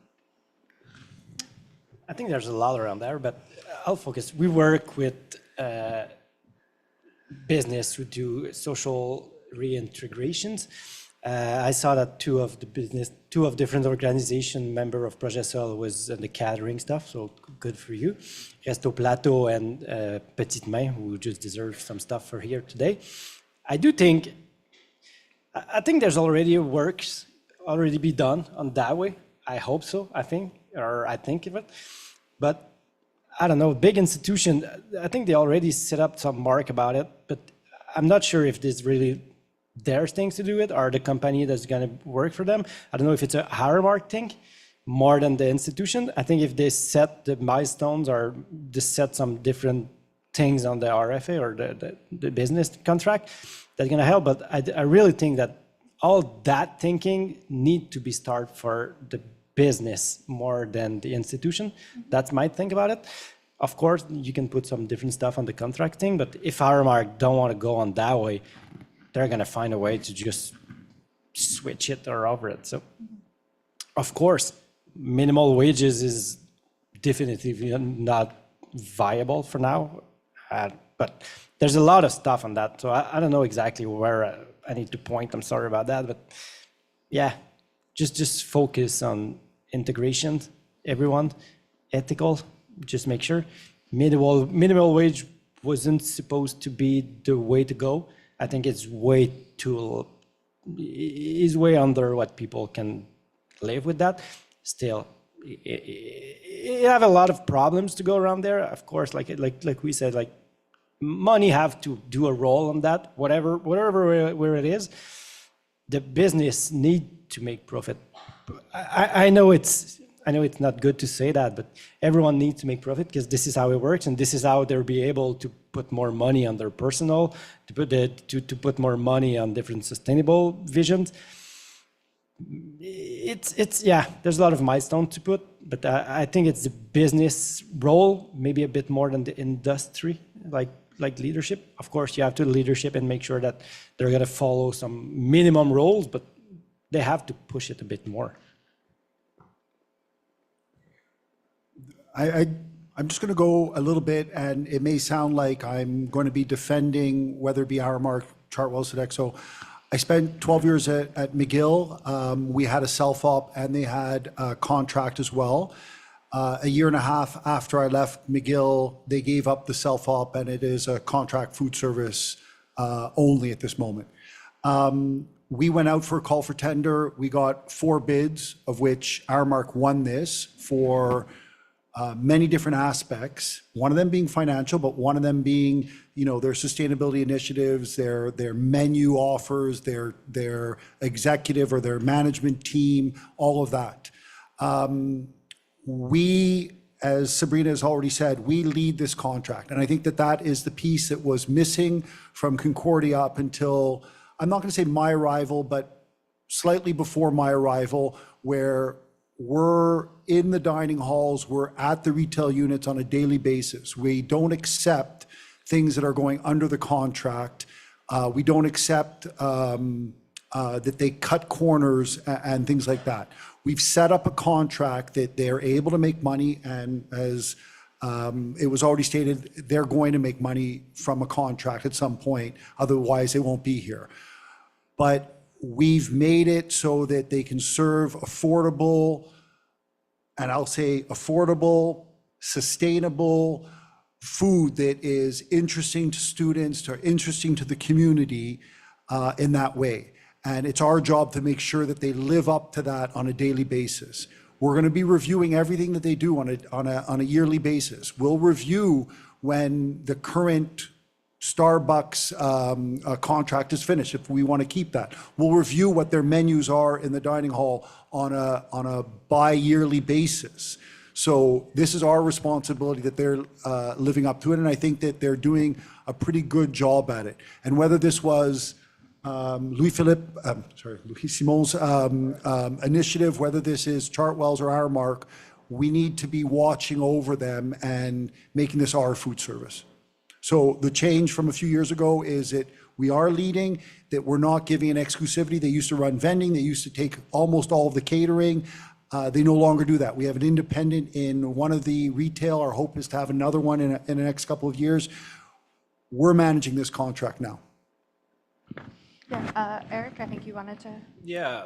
I think there's a lot around there, but I'll focus. We work with business who do social reintegrations. I saw that two of different organization member of Projet Sol was in the catering stuff, so good for you. Resto Plateau and Petite Main, who just deserve some stuff for here today. I think there's already works already be done on that way. I hope so, I think of it. But I don't know, big institution, I think they already set up some mark about it, but I'm not sure if this really their things to do it or the company that's going to work for them. I don't know if it's a higher mark thing more than the institution. I think if they set the milestones or they set some different things on the RFA or the business contract, that's going to help. But I really think that all that thinking need to be started for the business more than the institution. That's my think about it. Of course, you can put some different stuff on the contract thing, but if Aramark don't want to go on that way, they're going to find a way to just switch it or over it. So, of course, minimal wages is definitively not viable for now, but there's a lot of stuff on that. So I don't know exactly where I need to point. I'm sorry about that, but yeah, just focus on integration, everyone, ethical, just make sure. Minimal wage wasn't supposed to be the way to go. I think it's way under what people can live with that. Still, you have a lot of problems to go around there. Of course, like we said, like money have to do a role on that, whatever where it is. The business need to make profit. I know it's not good to say that, but everyone needs to make profit because this is how it works, and this is how they'll be able to put more money on their personal, to put more money on different sustainable visions. It's yeah, there's a lot of milestones to put, but I think it's the business role, maybe a bit more than the industry, like leadership. Of course, you have to leadership and make sure that they're going to follow some minimum roles, but they have to push it a bit more. I'm just going to go a little bit, and it may sound like I'm going to be defending whether it be Aramark, Chartwell, Sodexo. I spent 12 years at McGill. We had a self-op, and they had a contract as well. A year and a half after I left McGill, they gave up the self-op, and it is a contract food service only at this moment. We went out for a call for tender. We got 4 bids, of which Aramark won this for many different aspects, one of them being financial, but one of them being, their sustainability initiatives, their menu offers, their executive or their management team, all of that. We, as Sabrina has already said, we lead this contract. And I think that is the piece that was missing from Concordia up until, I'm not going to say my arrival, but slightly before my arrival, where we're in the dining halls, we're at the retail units on a daily basis. We don't accept things that are going under the contract. We don't accept that they cut corners and things like that. We've set up a contract that they're able to make money, and as it was already stated, they're going to make money from a contract at some point, otherwise they won't be here. But we've made it so that they can serve affordable, and I'll say affordable, sustainable food that is interesting to students, or interesting to the community in that way. And it's our job to make sure that they live up to that on a daily basis. We're going to be reviewing everything that they do on a yearly basis. We'll review when the current Starbucks contract is finished, if we want to keep that. We'll review what their menus are in the dining hall on a bi-yearly basis. So this is our responsibility that they're living up to it, and I think that they're doing a pretty good job at it. And whether this was Louis Simon's initiative, whether this is Chartwell's or Aramark, we need to be watching over them and making this our food service. So the change from a few years ago is that we are leading, that we're not giving an exclusivity. They used to run vending, they used to take almost all of the catering. They no longer do that. We have an independent in one of the retail. Our hope is to have another one in the next couple of years. We're managing this contract now. Yeah, Erik, I think you wanted to. Yeah.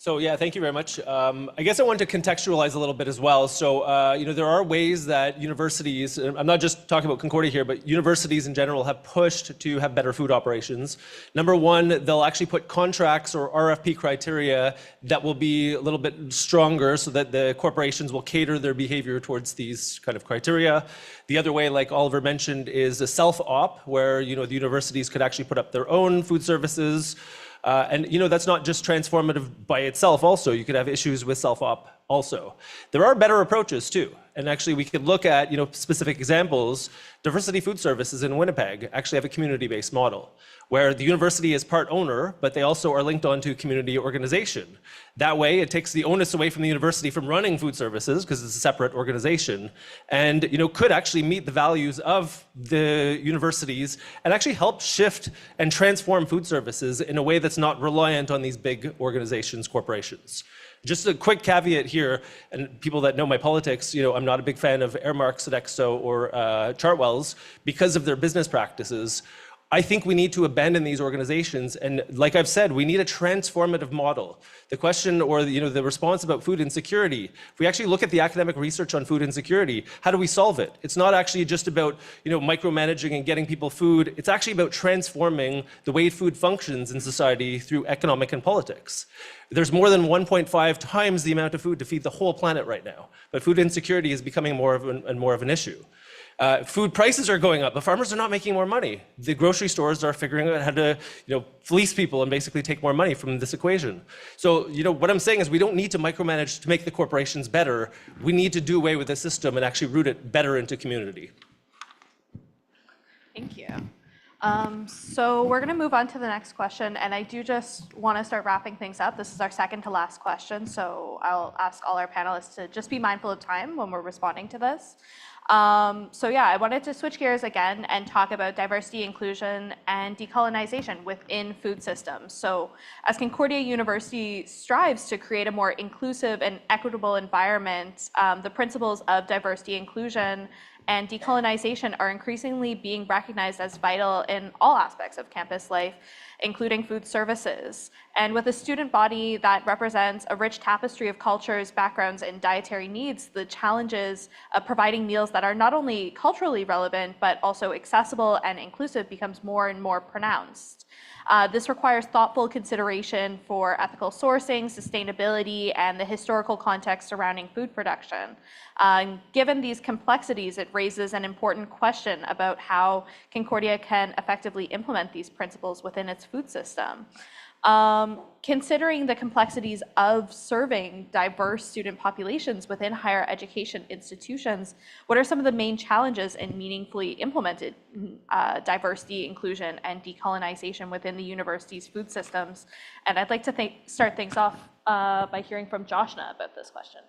So yeah, thank you very much. I guess I want to contextualize a little bit as well. So there are ways that universities, and I'm not just talking about Concordia here, but universities in general have pushed to have better food operations. Number one, they'll actually put contracts or RFP criteria that will be a little bit stronger so that the corporations will cater their behavior towards these kind of criteria. The other way, like Oliver mentioned, is a self-op, where the universities could actually put up their own food services. And that's not just transformative by itself also. You could have issues with self-op also. There are better approaches too. And actually we could look at specific examples. Diversity Food Services in Winnipeg actually have a community-based model where the university is part owner, but they also are linked onto community organization. That way it takes the onus away from the university from running food services, because it's a separate organization, and could actually meet the values of the universities and actually help shift and transform food services in a way that's not reliant on these big organizations, corporations. Just a quick caveat here, and people that know my politics, I'm not a big fan of Aramark, Sodexo, or Chartwell's because of their business practices. I think we need to abandon these organizations, and like I've said, we need a transformative model. The question, or the response about food insecurity, if we actually look at the academic research on food insecurity, how do we solve it? It's not actually just about micromanaging and getting people food. It's actually about transforming the way food functions in society through economic and politics. There's more than 1.5 times the amount of food to feed the whole planet right now, but food insecurity is becoming more of an issue. Food prices are going up, but farmers are not making more money. The grocery stores are figuring out how to, fleece people and basically take more money from this equation. So, what I'm saying is we don't need to micromanage to make the corporations better. We need to do away with the system and actually root it better into community. Thank you. So we're going to move on to the next question, and I do just want to start wrapping things up. This is our second to last question, so I'll ask all our panelists to just be mindful of time when we're responding to this. So yeah, I wanted to switch gears again and talk about diversity, inclusion, and decolonization within food systems. So as Concordia University strives to create a more inclusive and equitable environment, the principles of diversity, inclusion, and decolonization are increasingly being recognized as vital in all aspects of campus life, including food services. And with a student body that represents a rich tapestry of cultures, backgrounds, and dietary needs, the challenges of providing meals that are not only culturally relevant, but also accessible and inclusive becomes more and more pronounced. This requires thoughtful consideration for ethical sourcing, sustainability, and the historical context surrounding food production. Given these complexities, it raises an important question about how Concordia can effectively implement these principles within its food system. Considering the complexities of serving diverse student populations within higher education institutions, what are some of the main challenges in meaningfully implemented diversity, inclusion, and decolonization within the university's food systems? And I'd like to start things off by hearing from Joshna about this question.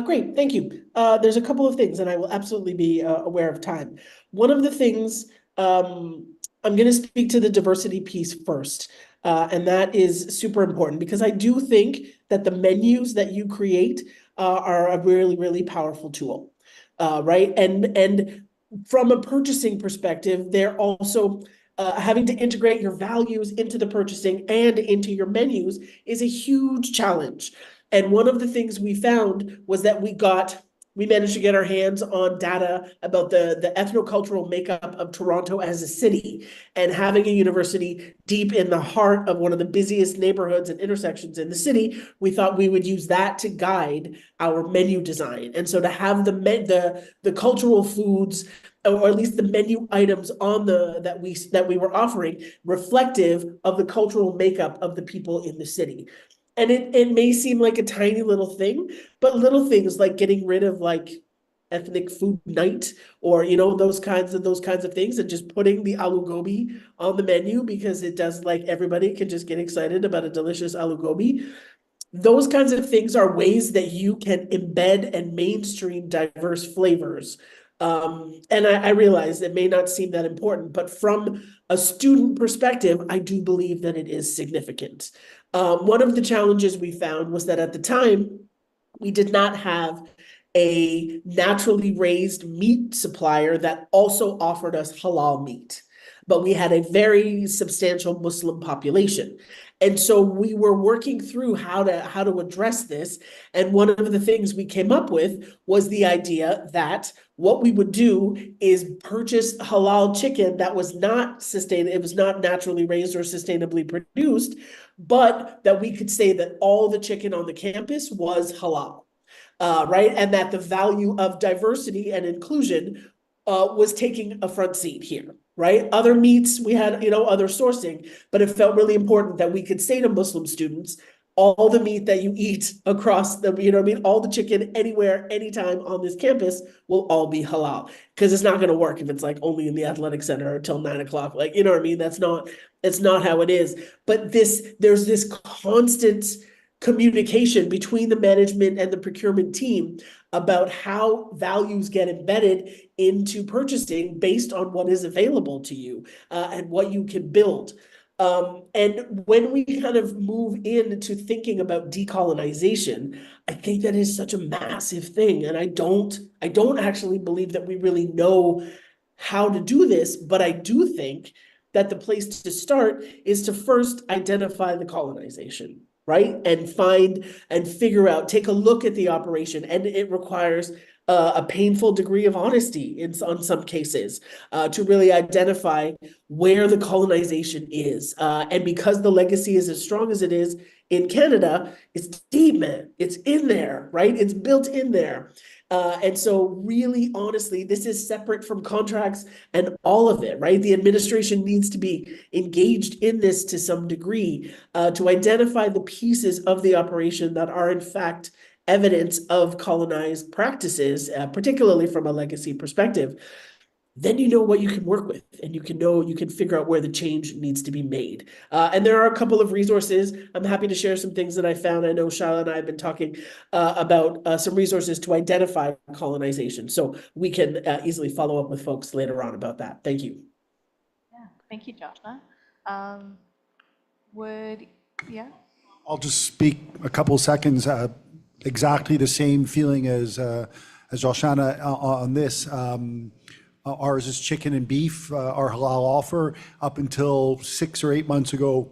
Great, thank you. There's a couple of things, and I will absolutely be aware of time. One of the things, I'm going to speak to the diversity piece first, and that is super important because I do think that the menus that you create are a really, really powerful tool, right? And from a purchasing perspective, they're also having to integrate your values into the purchasing and into your menus is a huge challenge. And one of the things we found was that we managed to get our hands on data about the ethnocultural makeup of Toronto as a city, and having a university deep in the heart of one of the busiest neighborhoods and intersections in the city, we thought we would use that to guide our menu design. And so to have the cultural foods, or at least the menu items on that we were offering, reflective of the cultural makeup of the people in the city. And it may seem like a tiny little thing, but little things like getting rid of like ethnic food night, or those kinds of things, and just putting the aloo gobi on the menu because it does, like, everybody can just get excited about a delicious aloo gobi. Those kinds of things are ways that you can embed and mainstream diverse flavors. And I realize it may not seem that important, but from a student perspective, I do believe that it is significant. One of the challenges we found was that at the time, we did not have a naturally raised meat supplier that also offered us halal meat, but we had a very substantial Muslim population. And so we were working through how to address this. And one of the things we came up with was the idea that what we would do is purchase halal chicken that was not sustainable, it was not naturally raised or sustainably produced, but that we could say that all the chicken on the campus was halal, right? And that the value of diversity and inclusion was taking a front seat here. Right? Other meats, we had, other sourcing, but it felt really important that we could say to Muslim students, all the meat that you eat across the, all the chicken anywhere, anytime on this campus will all be halal. Because it's not going to work if it's like only in the athletic center until 9 o'clock. Like, it's not how it is. But there's this constant communication between the management and the procurement team about how values get embedded into purchasing based on what is available to you and what you can build. And when we kind of move into thinking about decolonization, I think that is such a massive thing. And I don't actually believe that we really know how to do this, but I do think that the place to start is to first identify the colonization, right? And find and figure out, take a look at the operation. And it requires a painful degree of honesty on some cases to really identify where the colonization is. And because the legacy is as strong as it is in Canada, it's deep, man. It's in there, right? It's built in there. And so really, honestly, this is separate from contracts and all of it, right? The administration needs to be engaged in this to some degree to identify the pieces of the operation that are in fact evidence of colonized practices, particularly from a legacy perspective. Then you know what you can work with, and you can figure out where the change needs to be made. And there are a couple of resources. I'm happy to share some things that I found. I know Shaila and I have been talking about some resources to identify colonization. So we can easily follow up with folks later on about that. Thank you. Yeah, thank you, Joshna. I'll just speak a couple of seconds. Exactly the same feeling as Joshna on this. Ours is chicken and beef, our halal offer. Up until 6 or 8 months ago,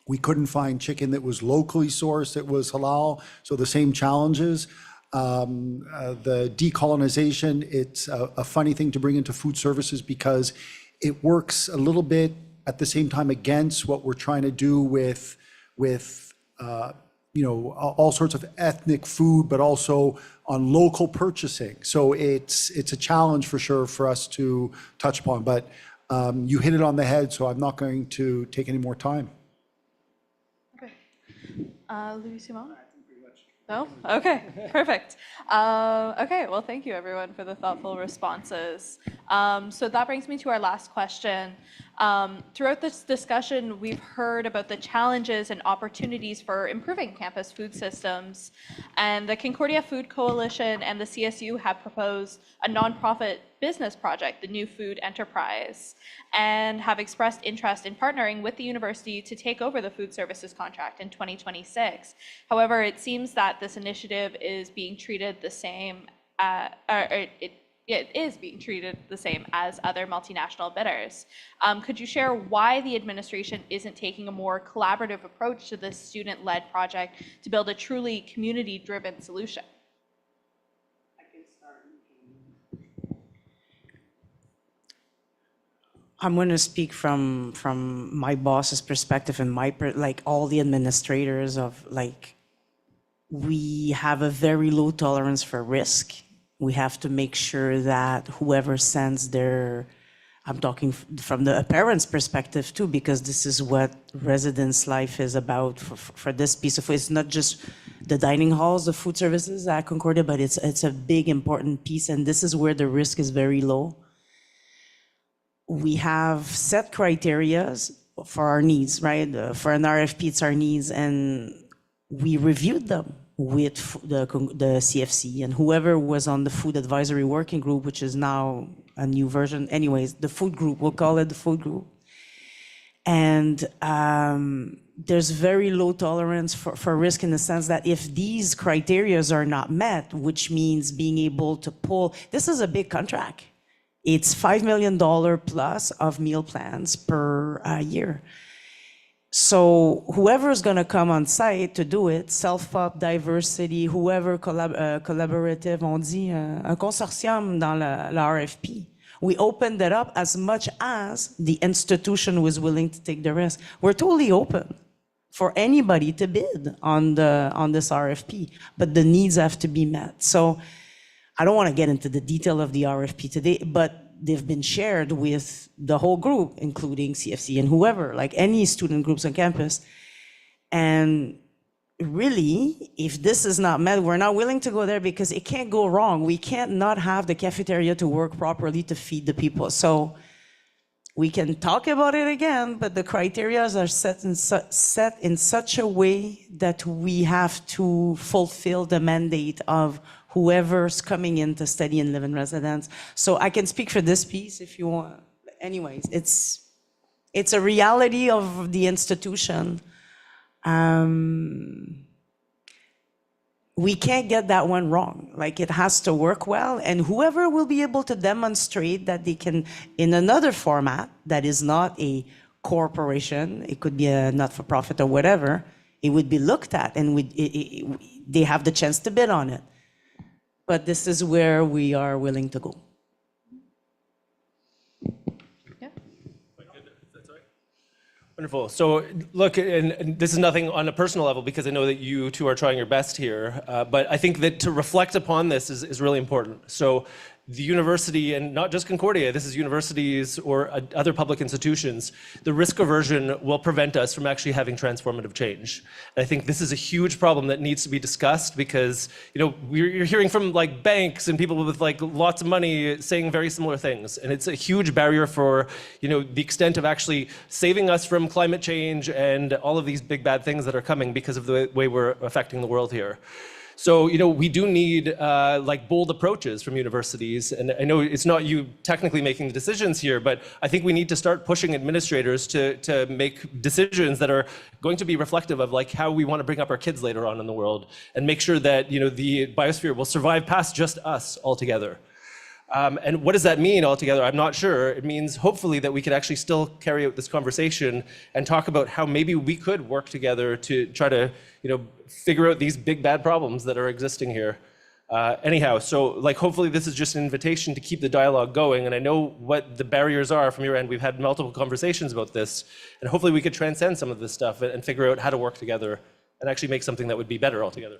we couldn't find chicken that was locally sourced, that was halal, so the same challenges. The decolonization, it's a funny thing to bring into food services because it works a little bit at the same time against what we're trying to do with all sorts of ethnic food, but also on local purchasing. So it's a challenge for sure for us to touch upon. But You hit it on the head, so I'm not going to take any more time. Okay. Louis Simon? No? Okay, perfect. Okay, well, thank you everyone for the thoughtful responses. So that brings me to our last question. Throughout this discussion, we've heard about the challenges and opportunities for improving campus food systems. And the Concordia Food Coalition and the CSU have proposed a nonprofit business project, the New Food Enterprise, and have expressed interest in partnering with the university to take over the food services contract in 2026. However, it seems that this initiative is being treated the same, it is being treated the same as other multinational bidders. Could you share why the administration isn't taking a more collaborative approach to this student-led project to build a truly community-driven solution? I'm going to speak from my boss's perspective and like all the administrators of like, we have a very low tolerance for risk. We have to make sure that whoever sends their, I'm talking from the parents' perspective too, because this is what residence life is about for this piece of, it's not just the dining halls, the food services at Concordia, but it's a big important piece, and this is where the risk is very low. We have set criterias for our needs, right? For an RFP, it's our needs, and we reviewed them with the CFC and whoever was on the food advisory working group, which is now a new version. Anyways, the food group, we'll call it the food group. And there's very low tolerance for risk in the sense that if these criterias are not met, which means being able to pull, this is a big contract. It's $5 million plus of meal plans per year. So whoever is going to come on site to do it, self-up, diversity, whoever collaborative, on dit un consortium dans la RFP. We opened it up as much as the institution was willing to take the risk. We're totally open for anybody to bid on this RFP, but the needs have to be met. So I don't want to get into the detail of the RFP today, but they've been shared with the whole group, including CFC and whoever, like any student groups on campus. And really, if this is not met, we're not willing to go there because it can't go wrong. We can't not have the cafeteria to work properly to feed the people. So we can talk about it again, but the criteria are set in such a way that we have to fulfill the mandate of whoever's coming in to study and live in residence. So I can speak for this piece if you want. Anyways, it's a reality of the institution. We can't get that one wrong. Like, it has to work well, and whoever will be able to demonstrate that they can, in another format that is not a corporation, it could be a not-for-profit or whatever, it would be looked at, and they have the chance to bid on it. But this is where we are willing to go. Yeah. Wonderful. So look, and this is nothing on a personal level because I know that you two are trying your best here, but I think that to reflect upon this is really important. So the university, and not just Concordia, this is universities or other public institutions, the risk aversion will prevent us from actually having transformative change. And I think this is a huge problem that needs to be discussed because, you know, you're hearing from like banks and people with like lots of money saying very similar things. And it's a huge barrier for, you know, the extent of actually saving us from climate change and all of these big bad things that are coming because of the way we're affecting the world here. So, you know, we do need like bold approaches from universities. And I know it's not you technically making the decisions here, but I think we need to start pushing administrators to make decisions that are going to be reflective of like how we want to bring up our kids later on in the world and make sure that, you know, the biosphere will survive past just us altogether. And what does that mean altogether? I'm not sure. It means hopefully that we could actually still carry out this conversation and talk about how maybe we could work together to try to, you know, figure out these big bad problems that are existing here. Anyhow, so like hopefully this is just an invitation to keep the dialogue going. And I know what the barriers are from your end. We've had multiple conversations about this, and hopefully we could transcend some of this stuff and figure out how to work together and actually make something that would be better altogether.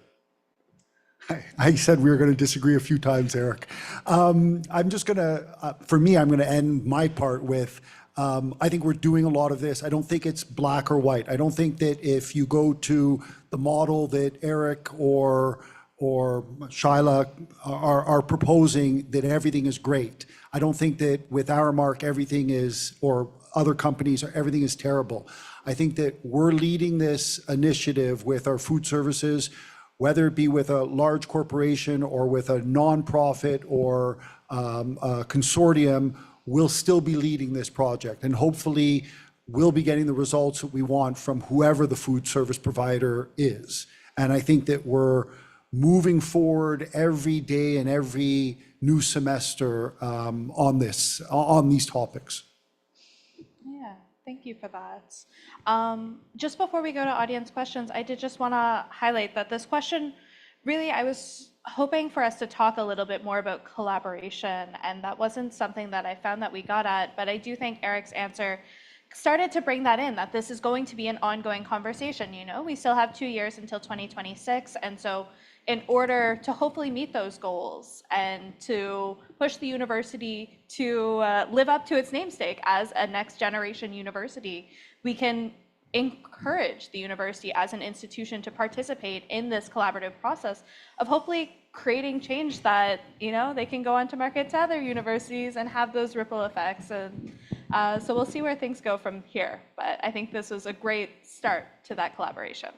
I said we were going to disagree a few times, Erik. I'm just going to, for me, I'm going to end my part with, I think we're doing a lot of this. I don't think it's black or white. I don't think that if you go to the model that Erik or Shaila are proposing, that everything is great. I don't think that with Aramark everything is, or other companies, everything is terrible. I think that we're leading this initiative with our food services, whether it be with a large corporation or with a nonprofit or a consortium, we'll still be leading this project. And hopefully we'll be getting the results that we want from whoever the food service provider is. And I think that we're moving forward every day and every new semester on these topics. Yeah, thank you for that. Just before we go to audience questions, I did just want to highlight that this question, really, I was hoping for us to talk a little bit more about collaboration, and that wasn't something that I found that we got at, but I do think Erik's answer started to bring that in, that this is going to be an ongoing conversation. You know, we still have 2 years until 2026, and so in order to hopefully meet those goals and to push the university to live up to its namesake as a next generation university, we can encourage the university as an institution to participate in this collaborative process of hopefully creating change that, you know, they can go on to market to other universities and have those ripple effects. And so we'll see where things go from here. But I think this was a great start to that collaboration.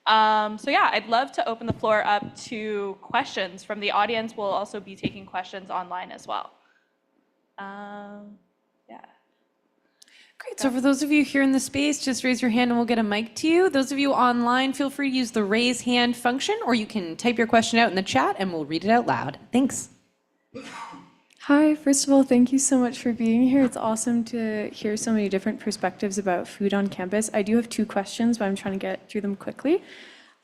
So yeah, I'd love to open the floor up to questions from the audience. We'll also be taking questions online as well. Yeah. Great. So for those of you here in the space, just raise your hand and we'll get a mic to you. Those of you online, feel free to use the raise hand function, or you can type your question out in the chat and we'll read it out loud. Thanks. Hi, first of all, thank you so much for being here. It's awesome to hear so many different perspectives about food on campus. I do have 2 questions, but I'm trying to get through them quickly.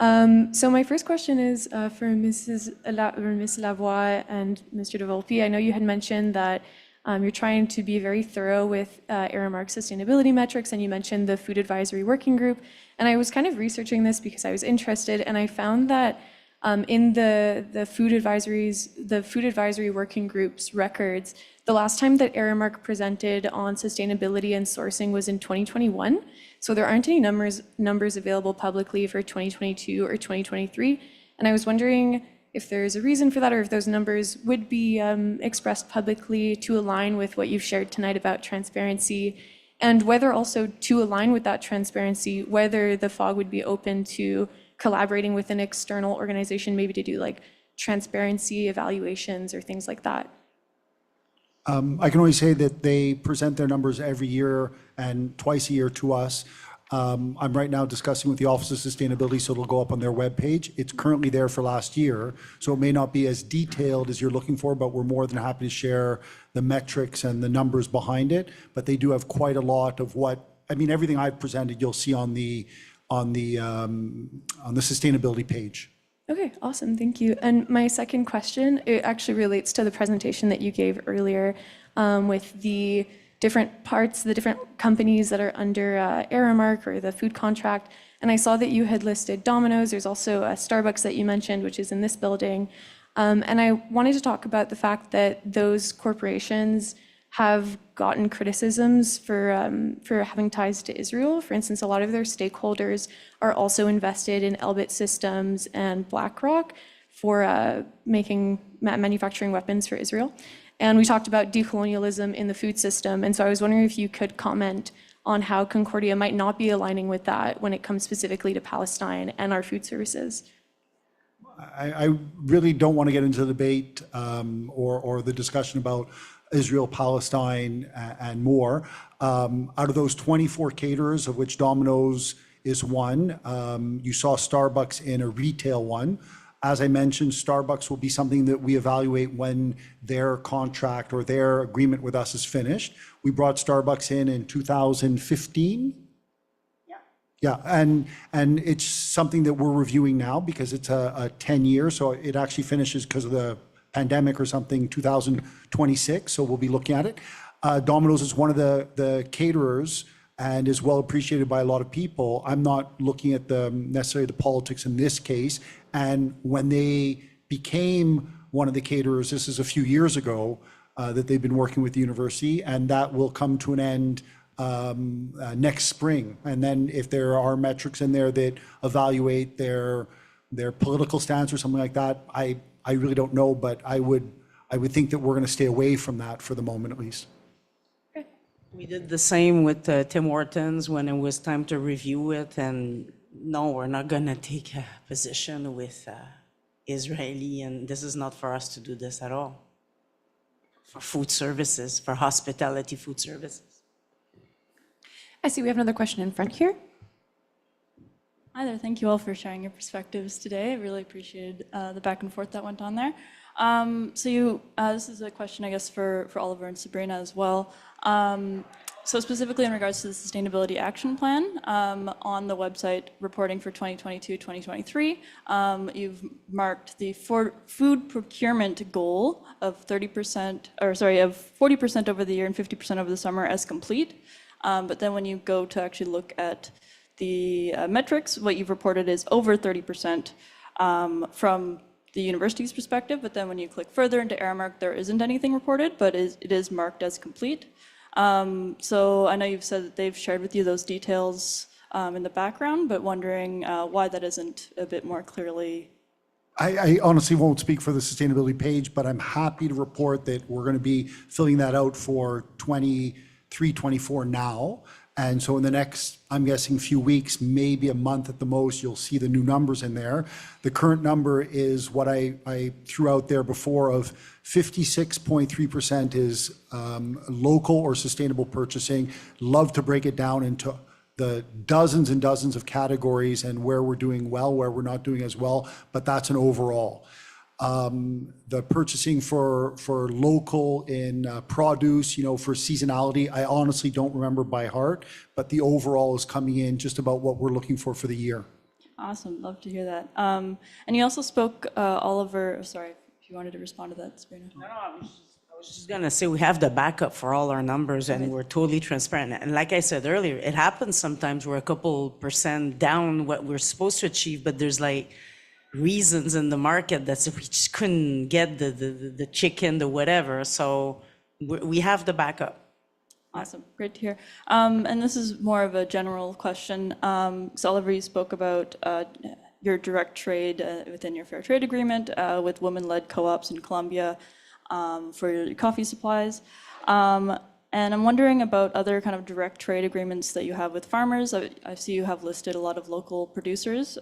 So my first question is for Ms. Lavoie and Mr. De Volpe. I know you had mentioned that you're trying to be very thorough with Aramark sustainability metrics, and you mentioned the Food Advisory Working Group. And I was kind of researching this because I was interested, and I found that in the Food Advisory Working Group's records, the last time that Aramark presented on sustainability and sourcing was in 2021. So there aren't any numbers available publicly for 2022 or 2023. And I was wondering if there's a reason for that, or if those numbers would be expressed publicly to align with what you've shared tonight about transparency, and whether also to align with that transparency, whether the FOG would be open to collaborating with an external organization, maybe to do like transparency evaluations or things like that. I can only say that they present their numbers every year and twice a year to us. I'm right now discussing with the Office of Sustainability, so it'll go up on their webpage. It's currently there for last year, so it may not be as detailed as you're looking for, but we're more than happy to share the metrics and the numbers behind it. But they do have quite a lot of everything I've presented, you'll see on the sustainability page. Okay, awesome, thank you. And my second question, it actually relates to the presentation that you gave earlier with the different parts, the different companies that are under Aramark or the food contract. And I saw that you had listed Domino's. There's also Starbucks that you mentioned, which is in this building. And I wanted to talk about the fact that those corporations have gotten criticisms for having ties to Israel. For instance, a lot of their stakeholders are also invested in Elbit Systems and BlackRock for manufacturing weapons for Israel. And we talked about decolonialism in the food system. And so I was wondering if you could comment on how Concordia might not be aligning with that when it comes specifically to Palestine and our food services. I really don't want to get into the debate or the discussion about Israel, Palestine, and more. Out of those 24 caterers, of which Domino's is one, you saw Starbucks in a retail one. As I mentioned, Starbucks will be something that we evaluate when their contract or their agreement with us is finished. We brought Starbucks in 2015. Yeah, and it's something that we're reviewing now because it's a 10-year, so it actually finishes because of the pandemic or something, 2026, so we'll be looking at it. Domino's is one of the caterers and is well appreciated by a lot of people. I'm not looking at necessarily the politics in this case, And when they became one of the caterers, this is a few years ago, that they've been working with the university, and that will come to an end next spring. And then if there are metrics in there that evaluate their political stance or something like that, I really don't know, but I would think that we're going to stay away from that for the moment at least. We did the same with Tim Hortons when it was time to review it, and no, we're not going to take a position with Israeli, and this is not for us to do this at all. For food services, for hospitality food services. I see we have another question in front here. Hi there, thank you all for sharing your perspectives today. I really appreciated the back and forth that went on there. This is a question, I guess, for Oliver and Sabrina as well. So specifically in regards to the Sustainability Action Plan, on the website reporting for 2022-2023, you've marked the food procurement goal of 40% over the year and 50% over the summer as complete. But then when you go to actually look at the metrics, what you've reported is over 30% from the university's perspective, but then when you click further into Aramark, there isn't anything reported, but it is marked as complete. So I know you've said that they've shared with you those details in the background, but wondering why that isn't a bit more clearly. I honestly won't speak for the sustainability page, but I'm happy to report that we're going to be filling that out for 23-24 now. And so in the next, I'm guessing, few weeks, maybe a month at the most, you'll see the new numbers in there. The current number is what I threw out there before of 56.3% is local or sustainable purchasing. Love to break it down into the dozens and dozens of categories and where we're doing well, where we're not doing as well, but that's an overall. The purchasing for local in produce, for seasonality, I honestly don't remember by heart, but the overall is coming in just about what we're looking for the year. Awesome, love to hear that. And you also spoke, Oliver, sorry, if you wanted to respond to that, Sabrina. No, I was just gonna say we have the backup for all our numbers and we're totally transparent. And like I said earlier, it happens sometimes we're a couple % down what we're supposed to achieve, but there's like reasons in the market that we just couldn't get the chicken, the whatever. So we have the backup. Awesome, great to hear. And this is more of a general question. So Oliver, you spoke about your direct trade within your fair trade agreement with women-led co-ops in Colombia for your coffee supplies. And I'm wondering about other kind of direct trade agreements that you have with farmers. I see you have listed a lot of local producers.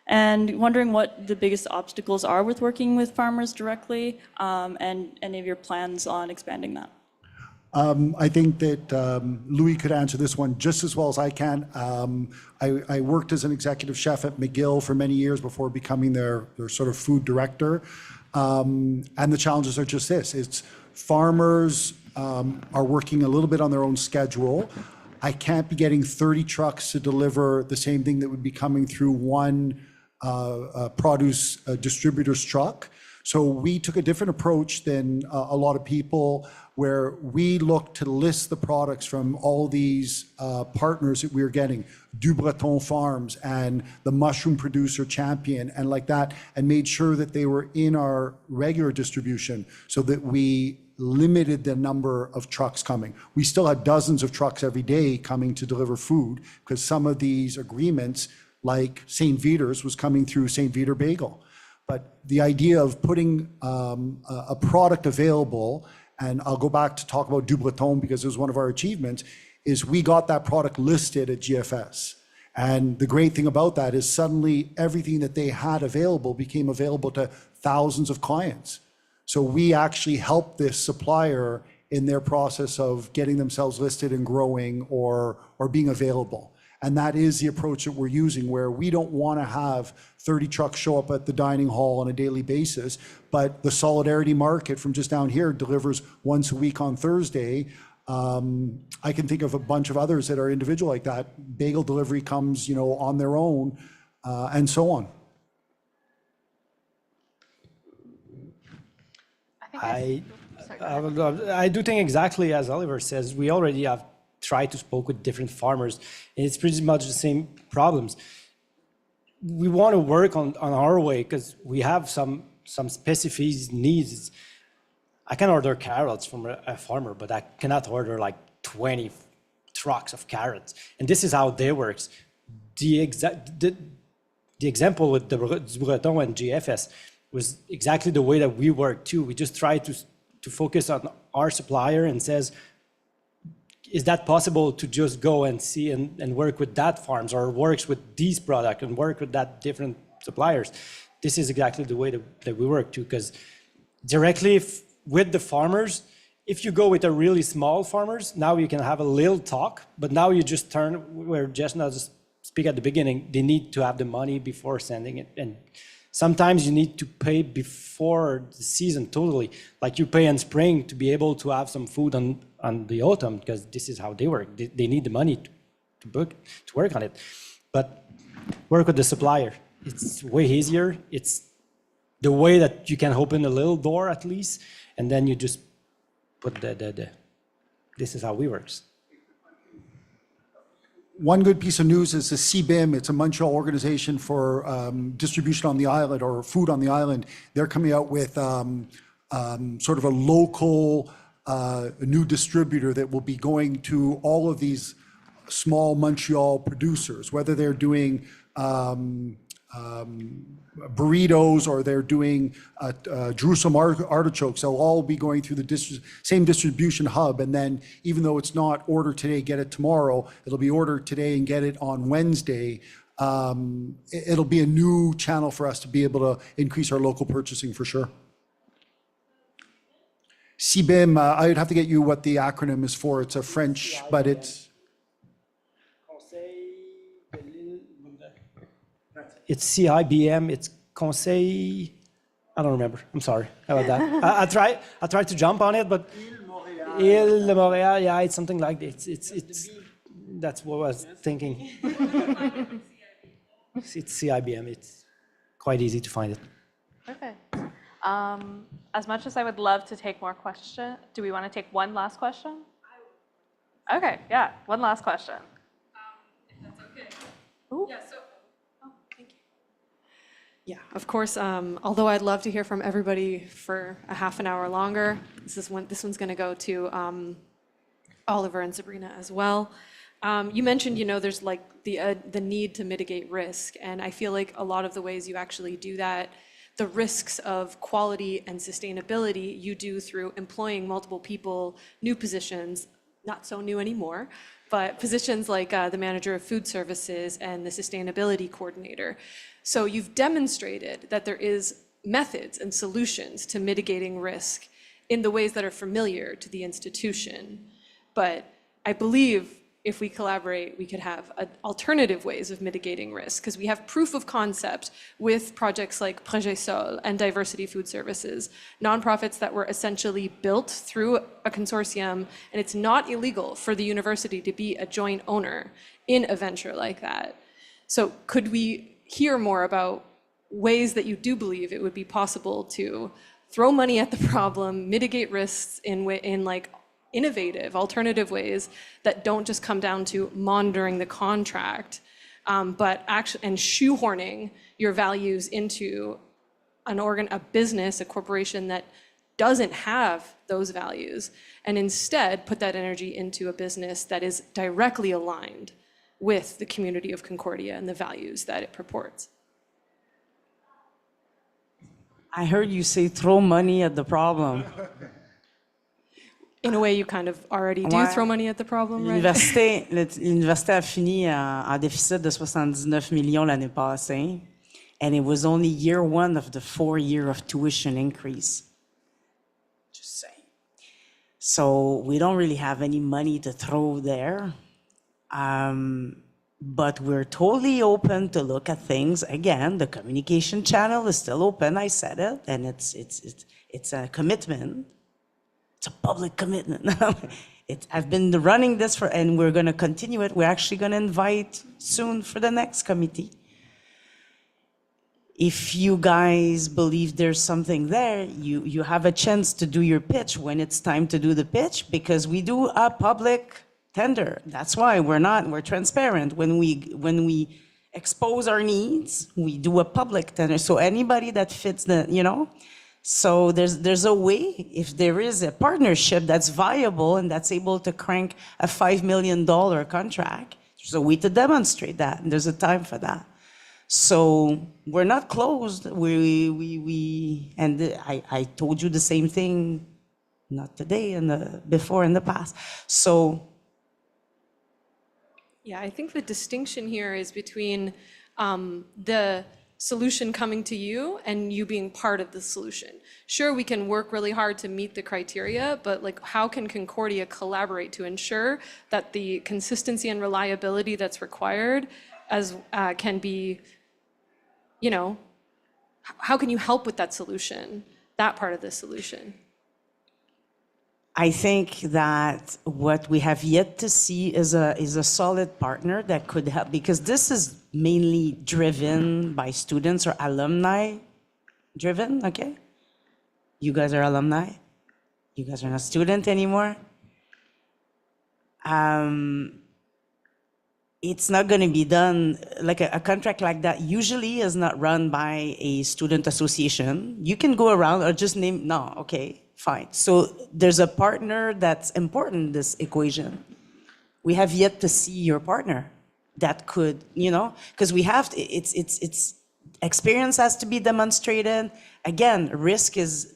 And wondering what the biggest obstacles are with working with farmers directly, and any of your plans on expanding that. I think that Louis could answer this one just as well as I can. I worked as an executive chef at McGill for many years before becoming their sort of food director. And the challenges are just this. It's farmers are working a little bit on their own schedule. I can't be getting 30 trucks to deliver the same thing that would be coming through one produce distributor's truck. So we took a different approach than a lot of people, where we looked to list the products from all these partners that we were getting, Du Breton Farms and the mushroom producer Champion and like that, and made sure that they were in our regular distribution so that we limited the number of trucks coming. We still had dozens of trucks every day coming to deliver food because some of these agreements, like St. Vitor's, was coming through St. Vitor Bagel. But the idea of putting a product available, and I'll go back to talk about Du Breton because it was one of our achievements, is we got that product listed at GFS. And the great thing about that is suddenly everything that they had available became available to thousands of clients. So we actually helped this supplier in their process of getting themselves listed and growing or being available. And that is the approach that we're using, where we don't want to have 30 trucks show up at the dining hall on a daily basis, but the Solidarity Market from just down here delivers once a week on Thursday. I can think of a bunch of others that are individual like that. Bagel delivery comes, on their own, and so on. I do think exactly as Oliver says, we already have tried to spoke with different farmers, and it's pretty much the same problems. we want to work on our way because we have some specific needs. I can order carrots from a farmer, but I cannot order like 20 trucks of carrots. And this is how they works. The example with the Breton and GFS was exactly the way that we work too. We just try to focus on our supplier and says, is that possible to just go and see and work with that farms or works with these products and work with that different suppliers? This is exactly the way that we work too, because directly with the farmers, if you go with a really small farmers, now you can have a little talk, but now you just turn where Joshna just speak at the beginning, they need to have the money before sending it. And sometimes you need to pay before the season totally, like you pay in spring to be able to have some food on the autumn, because this is how they work. They need the money to work on it. But work with the supplier. It's way easier. It's the way that you can open a little door at least, and then you just put this is how we works. One good piece of news is the CBIM. It's a Montreal organization for distribution on the island or food on the island. They're coming out with sort of a local new distributor that will be going to all of these small Montreal producers, whether they're doing burritos or they're doing Jerusalem artichokes. They'll all be going through the same distribution hub. And then even though it's not order today, get it tomorrow, it'll be order today and get it on Wednesday. It'll be a new channel for us to be able to increase our local purchasing for sure. CBIM, I'd have to get you what the acronym is for. It's a French, but it's... It's CIBM, it's Conseil, I don't remember, I'm sorry about that. I tried to jump on it, but Ile de Montréal, yeah, it's something like this. It's that's what I was thinking. It's CIBM, it's quite easy to find it. Perfect. As much as I would love to take more questions, do we want to take one last question? Okay, yeah, one last question. If that's okay. Ooh. Yeah, so, thank you. Yeah, of course, although I'd love to hear from everybody for a half an hour longer, this one's going to go to Oliver and Sabrina as well. You mentioned, there's like the need to mitigate risk, and I feel like a lot of the ways you actually do that, the risks of quality and sustainability you do through employing multiple people, new positions, not so new anymore, but positions like the manager of food services and the sustainability coordinator. So you've demonstrated that there is methods and solutions to mitigating risk in the ways that are familiar to the institution. But I believe if we collaborate, we could have alternative ways of mitigating risk, because we have proof of concept with projects like Projet Sol and Diversity Food Services, nonprofits that were essentially built through a consortium, and it's not illegal for the university to be a joint owner in a venture like that. So could we hear more about ways that you do believe it would be possible to throw money at the problem, mitigate risks in like innovative, alternative ways that don't just come down to monitoring the contract, but actually and shoehorning your values into a business, a corporation that doesn't have those values, and instead put that energy into a business that is directly aligned with the community of Concordia and the values that it purports. I heard you say throw money at the problem. In a way, you kind of already do throw money at the problem, right? L'université a fini en déficit de 79 millions l'année passée, and it was only year one of the 4 year of tuition increase. Just saying. So we don't really have any money to throw there, but we're totally open to look at things. Again, the communication channel is still open. I said it, and it's a commitment. It's a public commitment. I've been running this and we're going to continue it. We're actually going to invite soon for the next committee. If you guys believe there's something there, you have a chance to do your pitch when it's time to do the pitch, because we do a public tender. That's why we're transparent. When we expose our needs. We do a public tender. So anybody that fits the, so there's a way, if there is a partnership that's viable and that's able to crank a $5 million contract, there's a way to demonstrate that, and there's a time for that. So we're not closed. I told you the same thing, not today, before in the past. So. Yeah, I think the distinction here is between the solution coming to you and you being part of the solution. Sure, we can work really hard to meet the criteria, but like, how can Concordia collaborate to ensure that the consistency and reliability that's required can be, how can you help with that solution, that part of the solution? I think that what we have yet to see is a solid partner that could help, because this is mainly driven by students or alumni driven, okay? You guys are alumni. You guys are not student anymore. It's not going to be done, like a contract like that usually is not run by a student association. You can go around or just name, no, okay. Fine. So there's a partner that's important in this equation. We have yet to see your partner that could, because we have to, it's experience has to be demonstrated. Again, risk is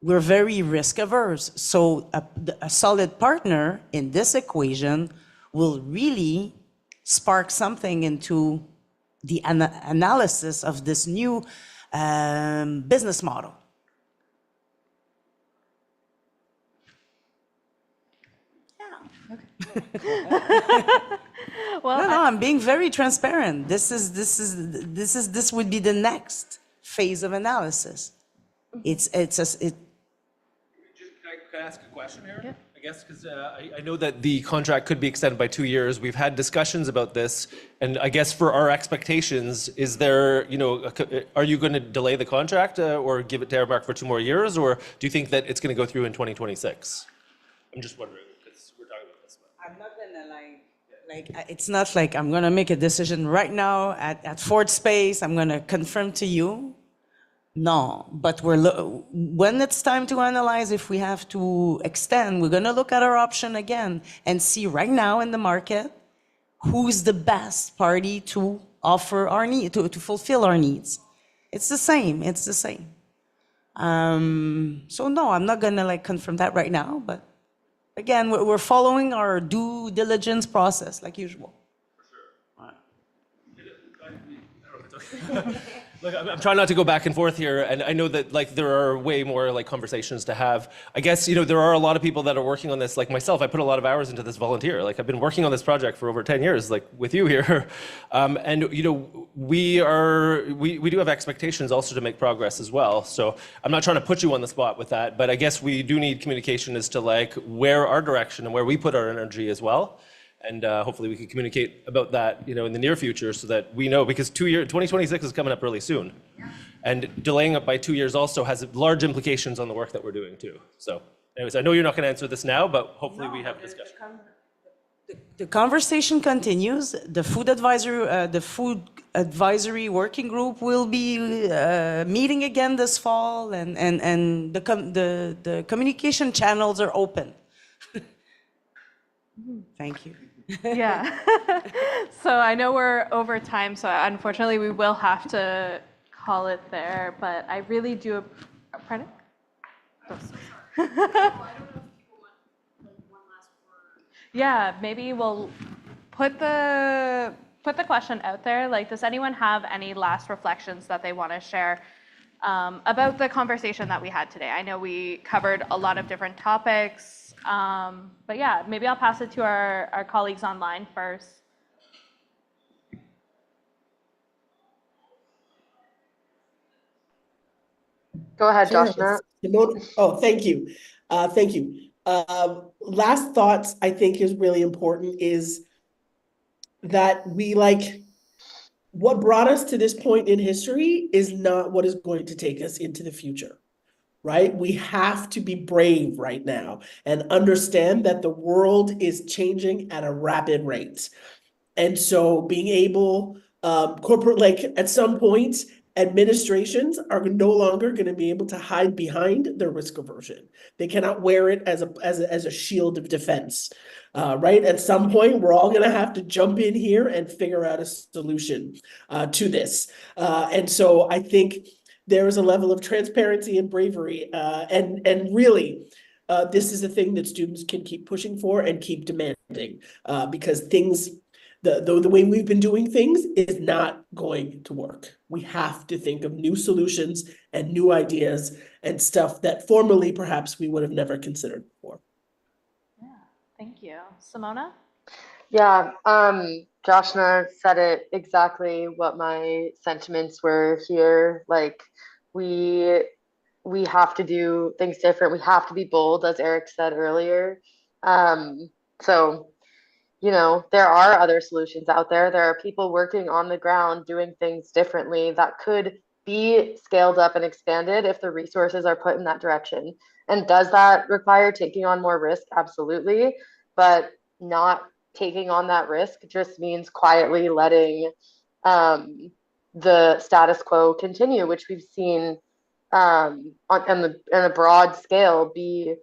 we're very risk averse. So a solid partner in this equation will really spark something into the analysis of this new business model. Well, No, I'm being very transparent. This would be the next phase of analysis. Can I ask a question here? Yeah. I guess because I know that the contract could be extended by 2 years. We've had discussions about this, and I guess for our expectations, is there, are you going to delay the contract or give it to Aramark for 2 more years, or do you think that it's going to go through in 2026? I'm just wondering because we're talking about this. I'm not gonna it's not like I'm gonna make a decision right now at Ford Space. I'm gonna confirm to you. No, but when it's time to analyze if we have to extend, we're gonna look at our option again and see right now in the market who's the best party to offer our need, to fulfill our needs. It's the same. So no, I'm not gonna confirm that right now, but again, we're following our due diligence process like usual. For sure. Look, I'm trying not to go back and forth here, and I know that there are way more conversations to have. I guess there are a lot of people that are working on this, like myself. I put a lot of hours into this volunteer. I've been working on this project for over 10 years, with you here, and we do have expectations also to make progress as well. So I'm not trying to put you on the spot with that, but I guess we do need communication as to where our direction and where we put our energy as well. And hopefully we can communicate about that, in the near future so that we know, because 2026 is coming up really soon. And delaying it by 2 years also has large implications on the work that we're doing too. So anyways, I know you're not going to answer this now, but hopefully we have a discussion. The conversation continues. The food advisory working group will be meeting again this fall, and the communication channels are open. Thank you. Yeah. So I know we're over time, so unfortunately we will have to call it there, but I really do, pardon? Yeah, maybe we'll put the question out there. Does anyone have any last reflections that they want to share about the conversation that we had today? I know we covered a lot of different topics. But yeah, maybe I'll pass it to our colleagues online first. Go ahead, Sure. Joshna. Oh, thank you. Thank you. Last thoughts I think is really important is that what brought us to this point in history is not what is going to take us into the future. Right? We have to be brave right now and understand that the world is changing at a rapid rate. And so being able, corporate, like at some point, administrations are no longer going to be able to hide behind their risk aversion. They cannot wear it as a shield of defense, right? At some point, we're all going to have to jump in here and figure out a solution to this. And so I think there is a level of transparency and bravery, and really, this is a thing that students can keep pushing for and keep demanding, because things. The way we've been doing things is not going to work. We have to think of new solutions and new ideas and stuff that formerly perhaps we would have never considered before. Yeah, thank you. Simona? Yeah, Joshna said it exactly what my sentiments were here. Like we have to do things different. We have to be bold, as Erik said earlier. So there are other solutions out there. There are people working on the ground doing things differently that could be scaled up and expanded if the resources are put in that direction. And does that require taking on more risk? Absolutely. But not taking on that risk just means quietly letting the status quo continue, which we've seen on a broad scale be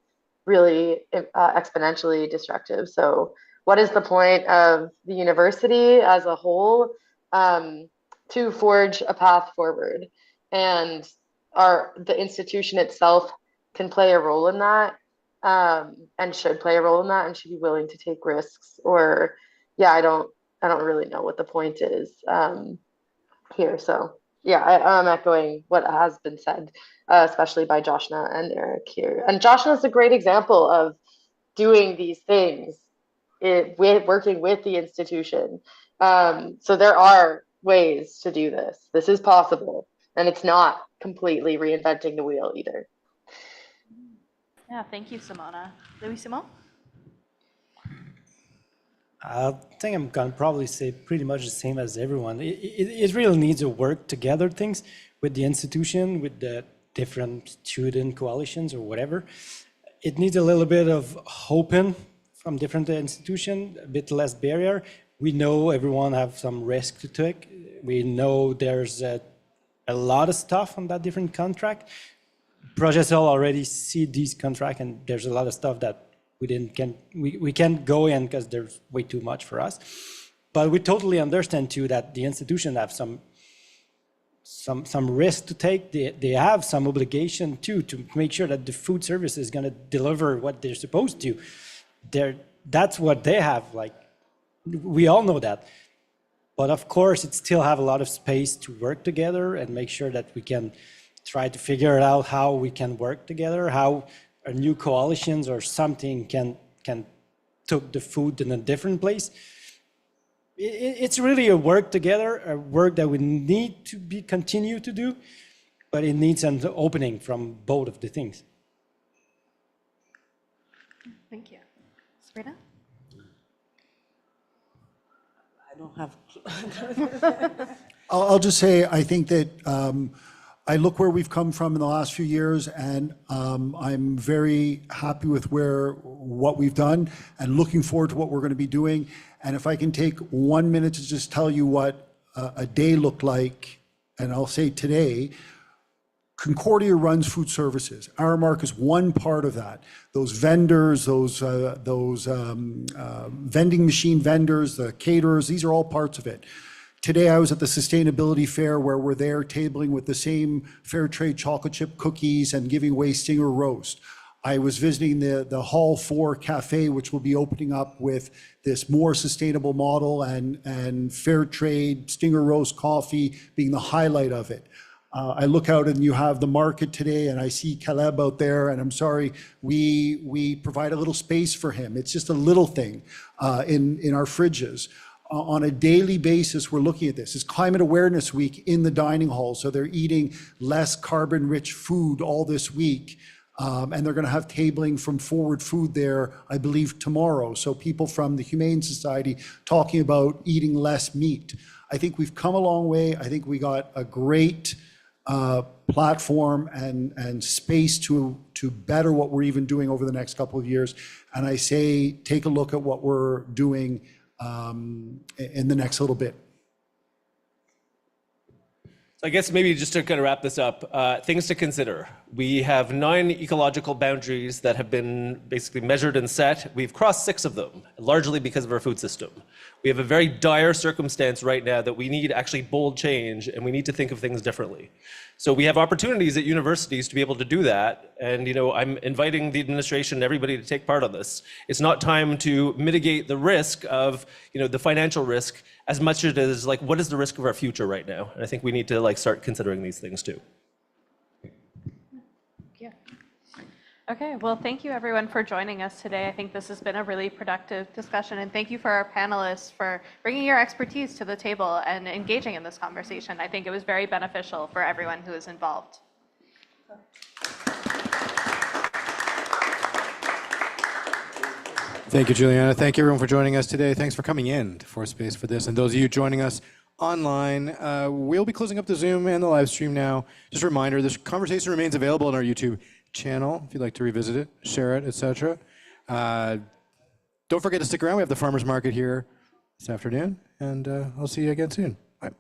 really exponentially destructive. So what is the point of the university as a whole to forge a path forward? And the institution itself can play a role in that, and should play a role in that, and should be willing to take risks. Or, yeah, I don't really know what the point is here. So, yeah, I'm echoing what has been said, especially by Joshna and Erik here. And Joshna is a great example of doing these things working with the institution. So there are ways to do this. This is possible, and it's not completely reinventing the wheel either. Yeah, thank you, Simona. Louis Simon? I think I'm gonna probably say pretty much the same as everyone. It really needs to work together things with the institution, with the different student coalitions or whatever. It needs a little bit of hoping from different institutions, a bit less barrier. We know everyone have some risk to take. We know there's a lot of stuff on that different contract. Projet Sol already see these contracts, and there's a lot of stuff that we can't go in because there's way too much for us. But we totally understand too that the institution have some risk to take. They have some obligation too to make sure that the food service is going to deliver what they're supposed to. That's what they have. Like, we all know that. But of course, it still have a lot of space to work together and make sure that we can try to figure out how we can work together, how a new coalitions or something can take the food in a different place. It's really a work together, a work that we need to continue to do, but it needs an opening from both of the things. Thank you. Sabrina? I don't have. I'll just say, I think that I look where we've come from in the last few years, and I'm very happy with what we've done and looking forward to what we're going to be doing. And if I can take 1 minute to just tell you what a day looked like, and I'll say today, Concordia runs food services. Aramark is one part of that. Those vendors, those vending machine vendors, the caterers, these are all parts of it. Today I was at the sustainability fair where we're there tabling with the same fair trade chocolate chip cookies and giving away Stinger roast. I was visiting the Hall 4 Cafe, which will be opening up with this more sustainable model, and fair trade Stinger roast coffee being the highlight of it. I look out and you have the market today, and I see Caleb out there, and I'm sorry, we provide a little space for him. It's just a little thing in our fridges. On a daily basis, we're looking at this. It's Climate Awareness Week in the dining hall, so they're eating less carbon-rich food all this week. And they're going to have tabling from Forward Food there, I believe, tomorrow. So people from the Humane Society talking about eating less meat. I think we've come a long way. I think we got a great platform and space to better what we're even doing over the next couple of years. And I say, take a look at what we're doing in the next little bit. So I guess maybe just to kind of wrap this up, things to consider. We have 9 ecological boundaries that have been basically measured and set. We've crossed 6 of them, largely because of our food system. We have a very dire circumstance right now that we need actually bold change, and we need to think of things differently. So we have opportunities at universities to be able to do that. And I'm inviting the administration and everybody to take part on this. It's not time to mitigate the risk of the financial risk as much as it is like, what is the risk of our future right now? And I think we need to start considering these things too. Yeah. Okay, well, thank you everyone for joining us today. I think this has been a really productive discussion, and thank you for our panelists for bringing your expertise to the table and engaging in this conversation. I think it was very beneficial for everyone who is involved. Thank you, Juliana. Thank you, everyone, for joining us today. Thanks for coming in to Force for this. And those of you joining us online, we'll be closing up the Zoom and the live stream now. Just a reminder, this conversation remains available on our YouTube channel if you'd like to revisit it, share it, etc. Don't forget to stick around. We have the farmers market here this afternoon, and I'll see you again soon. Bye.